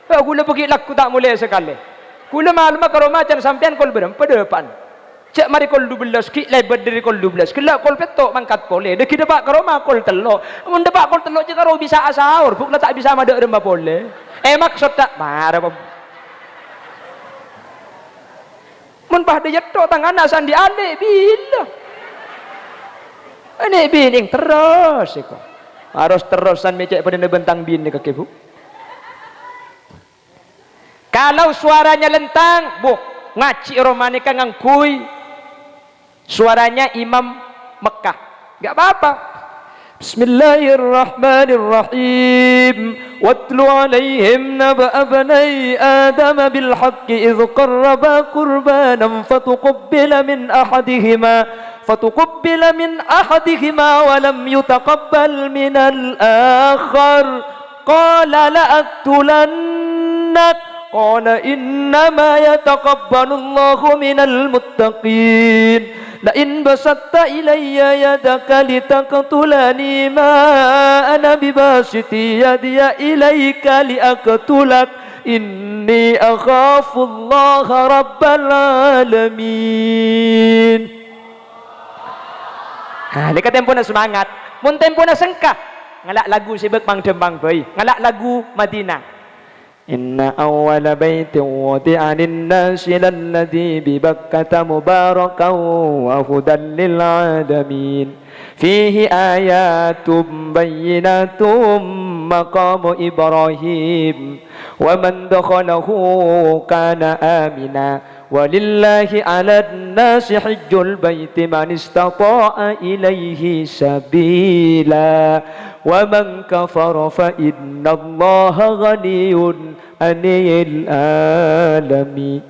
Gula pergi laku tak mulai sekali. Gula malam kalau macam sampean kol berapa depan. Cek mari kol 12 ki lebar dari kol 12. Kelak kol petok mangkat boleh. Dah kita pak kalau mak kol telok. Mun depak kol telok je karo bisa asaur. Bukna tak bisa madak remba boleh. Maksud tak marah. Mun pah de yetok tangan asan dialik bila. Ini bining terus iko. Harus terusan mecek pada bentang bini kaki bu. Kalau suaranya lentang, bu, ngaji romani kan ngangkui. Suaranya Imam Mekah. Enggak apa-apa. Bismillahirrahmanirrahim. Watlu alaihim naba abnai Adam bil haqqi idh qarraba qurbanan fatuqabbala min ahadihima wa lam yutaqabbal min al-akhar. Qala la'aqtulannak. قال إنما يتقبل الله من المتقين لئن بسطت إلي يدك لتقتلني ما أنا بباسط يدي إليك لأقتلك إني أخاف الله رب العالمين. Dekat tempo na semangat, mun tempo na sengkah, ngalak lagu sibuk mang dembang bayi, ngalak lagu Madinah. Inna awwala baitin wudi'a lin-nasi lalladzi bi Bakkata mubarakan wa hudan lil 'alamin fihi ayatun bayyinatun maqamu Ibrahim wa man dakhalahu kana amina walillahi 'alan nasi hajjul baiti man istata'a ilaihi sabila wa man kafara fa innallaha ghaniyyun 'anil 'alamin.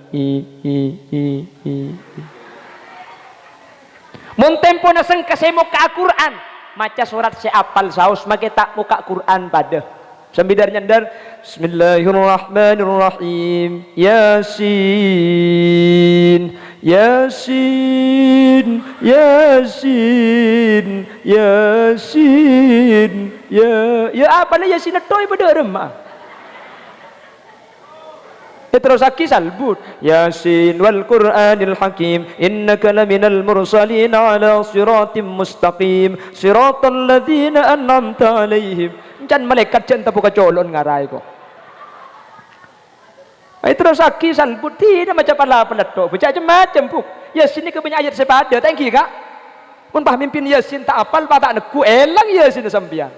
Mun tempo na seng kasi muka Quran maca surat si apal saus make tak muka Quran pada sambidar nyandar Bismillahirrahmanirrahim Yasin Yasin Yasin Yasin. Ya apa lah Yasin toy pada remah. Terus aki salbut Yasin wal Qur'anil Hakim innaka laminal mursalin ala siratim mustaqim siratal ladzina an'amta alaihim. Jan malaikat jan tapu kacolon ngarai ko. Ai terus aki salbut tidak macam pala peletok macam-macam puk. Yasin ni kebanyak ayat sepada thank you kak. Mun pahamimpin Yasin tak apal pa tak neku elang Yasin sampean.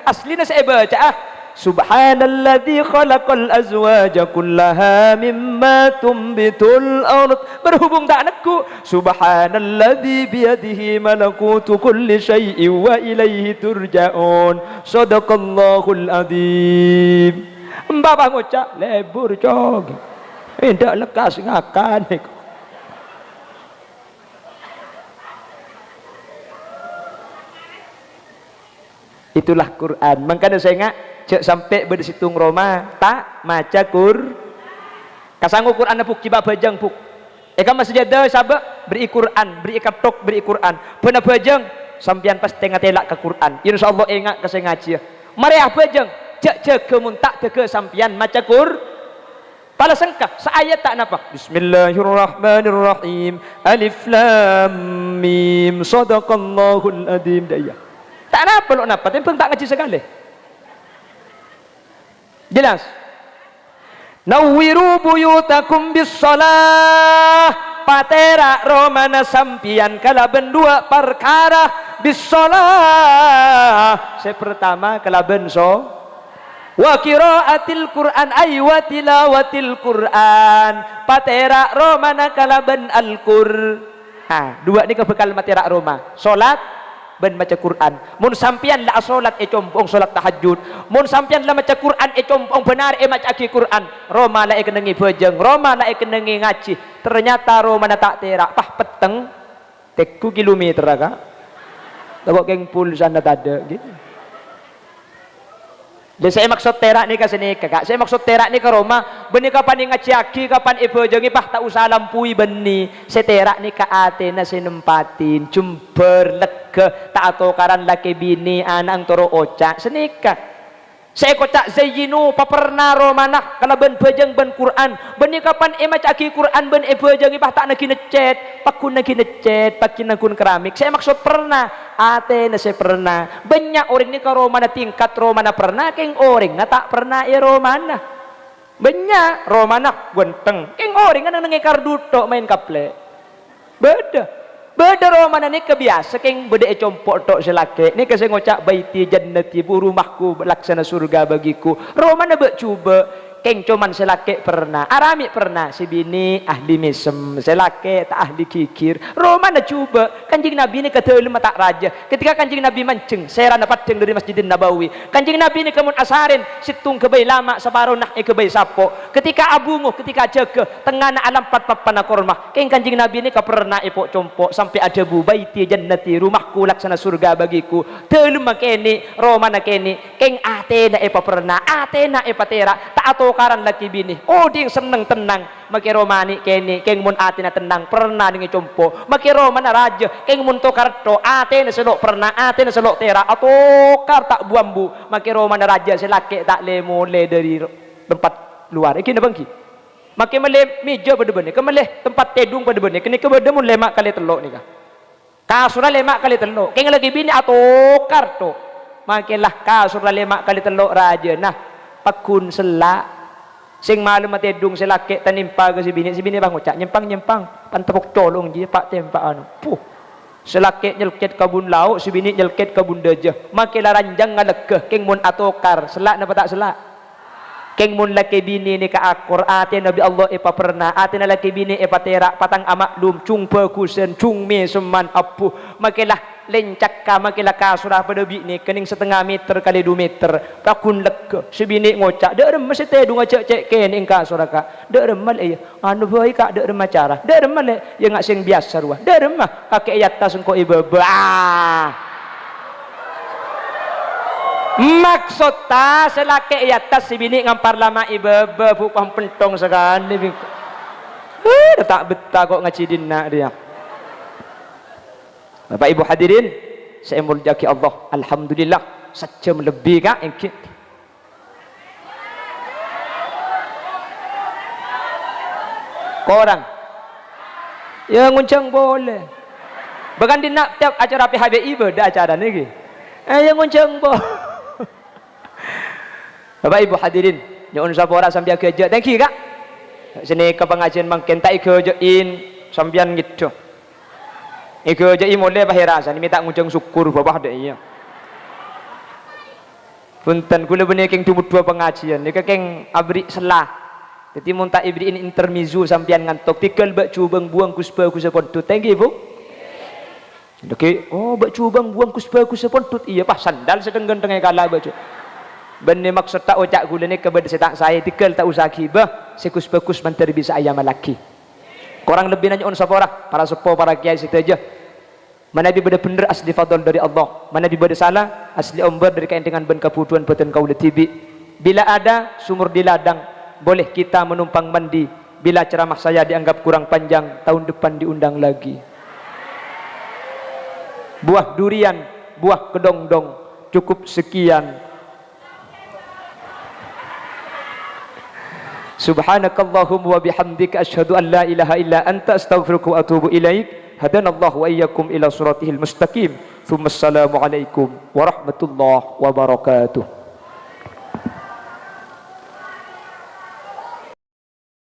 Aslina saya baca Subhanalladzi khalaqal azwaja kullaha mimma tumbitul ard. Berhubung tak neku Subhanalladzi biyadihi malakutu kulli syai'in wa ilaihi turja'un. Shadaqallahul adzim. Mbah ngucap lebur cog. Ndak lekas ngakan ni. Itulah Quran. Makanya saya ingat cek sampai bersitung Roma tak maca kasanggu Quran puk kiba bajang puk. Eka masih jada sabak beri Quran, beri katok beri Quran. Pernah bajang sampian pas tengah telak ke Quran. Insyaallah ingat ke saya ngaji. Mari apa bajang cek kemun tak ke sampian maca Pala sengkah seayat tak napa. Bismillahirrahmanirrahim. Alif lam mim. Shadaqallahul adzim daya. Tak napa lo napa, tapi tak ngaji sekali. Jelas. Nawwiru buyutakum bis-shalah. Patera romana sampian kalaben dua perkara bis-shalah. Saya pertama kalaben wa qiraatil Qur'an ay wa tilawatil Qur'an. Patera romana kalaben al-Qur. Dua ni kebekal matera Roma. Salat ben baca Quran. Mun sampian la salat compong salat tahajud. Mun sampian la maca Quran compong benar maca Quran. Roma la kenengi bejeng, Roma la kenengi ngaji. Ternyata Roma na tak terak pah peteng teku kilometer ka. Tabok keng pulsa na tada gitu. Jadi saya maksud terak ni ke sini kakak. Saya maksud terak ni ke Roma. Beni kapan ni ngaci aki, kapan ibu jangi pah tak usah lampui beni. Saya terak ni ke Athena saya nempatin. Jumper lega tak atau karan laki bini anak toro ocak senikah. Saya kocak zayyinu paperna romanah kalau ben bejeng ben Quran. Beni kapan maca aki Quran ben ibu jangi pah tak nagi necet, pakun nagi necet, pakin nakun keramik. Saya maksud pernah. Athena saya pernah. Banyak orang ni ke Romana tingkat Romana pernah, keng orang na tak pernah Romana. Banyak Romana genteng, keng orang kan nengi karduto main kaple. Beda Romana ni kebiasa, keng beda compok tok selake. Ni kasi ngocak baiti jannati bu rumahku laksana surga bagiku. Romana bercuba. Keng cuman selake pernah, arami pernah, si bini ahli mesem, selake tak ahli kikir. Roma na cuba, kanjing Nabi ni kata lima tak raja. Ketika kanjing Nabi mancing, saya dapat ceng dari Masjidin Nabawi. Kanjing Nabi ni kemun asarin, situng kebai lama, separuh nak kebai sapo. Ketika abungu, ketika jaga, tengah na alam pat papana korma. Keng kanjing Nabi ni pernah epok compok sampai ada bu baiti jannati, rumahku laksana surga bagiku. Teluma keni, Roma na keni, keng Athena epa pernah, Athena epa tera, tak atau karan laki bini. Oh ding seneng tenang maki romani kene keng mun Athena tenang pernah dengan compo maki romana raja keng mun to karto Athena selok pernah Athena selok tera atau kar tak buambu maki romana raja selake tak le mole dari tempat luar iki bangki maki mele meja pada bene kemeleh tempat tedung pada bene kene ke bede mun lemak kali telok nika kasura lemak kali telok keng lagi bini atau karto makilah kasura lemak kali telok raja nah pakun selak sing malam mati edung selake tanimpa ke si bini bang ucap nyempang pantepok colong dia pak tempak anu selake nyelket kabun lauk si bini nyelket kabun dejah makilah ranjang ngalegeh keng mun atokar selak napa tak selak keng mun laki bini ni ka akur Athena Nabi Allah epa pernah Athena laki bini epa terak patang amaklum cung pekusen cung me seman apuh makilah lencak ka makilah ka surah pada bini kening setengah meter kali 2 meter pakun lega si bini ngocak dek remes teh dunga cek kening ka surah ka dek remal anu boy ka dek remah cara dek remal ya ngak sing biasa ruah dek remah kakek yatta sengko ibu maksud ta selake yatas si bini ngampar lama ibu bukang pentong sekali tak betah kok ngacidin nak dia. Bapak Ibu hadirin saya muljaki Allah. Alhamdulillah, sejam lebih kak engkit. Korang ya nguncang boleh. Bahkan di nak tiap acara PHBI beda acara ni. Ya nguncang boleh. Bapak Ibu hadirin, nyuwun sapora sampai kerja. Thank you kak. Sini ke pengajian mungkin tak kerjain sambian gitu. Kerjain boleh bahira. Sini minta nguncang syukur bapak ada iya. Punten kula bener keng tumut dua pengajian. Nika keng abri selah. Jadi muntak ibri ini intermizu sampian ngantok tikal bak cubang buang kuspa kusapontut. Thank you Bu. Oke, oh bak cubang buang kuspa kusapontut. Iya pah sandal sedenggan tengah kala bak. Benih maksud tak ocak gula ni kepada setak saya tikal tak usah kibah. Sekus bakus mantar bisa ayam laki. Korang lebih nanya on sapora para sepo para kiai situ aja. Mana bi beda bener asli fadl dari Allah. Mana bi beda salah asli omber dari kain dengan ben kabutuan beten kau letibi. Bila ada sumur di ladang. Boleh kita menumpang mandi. Bila ceramah saya dianggap kurang panjang, tahun depan diundang lagi. Buah durian, buah kedongdong, cukup sekian. Subhanakallahumma wa bihamdika asyhadu an la ilaha illa anta astaghfiruka wa atubu ilaik. Hadanallahu wa iyyakum ila siratihil mustaqim. Tsumma assalamu alaikum warahmatullahi wabarakatuh.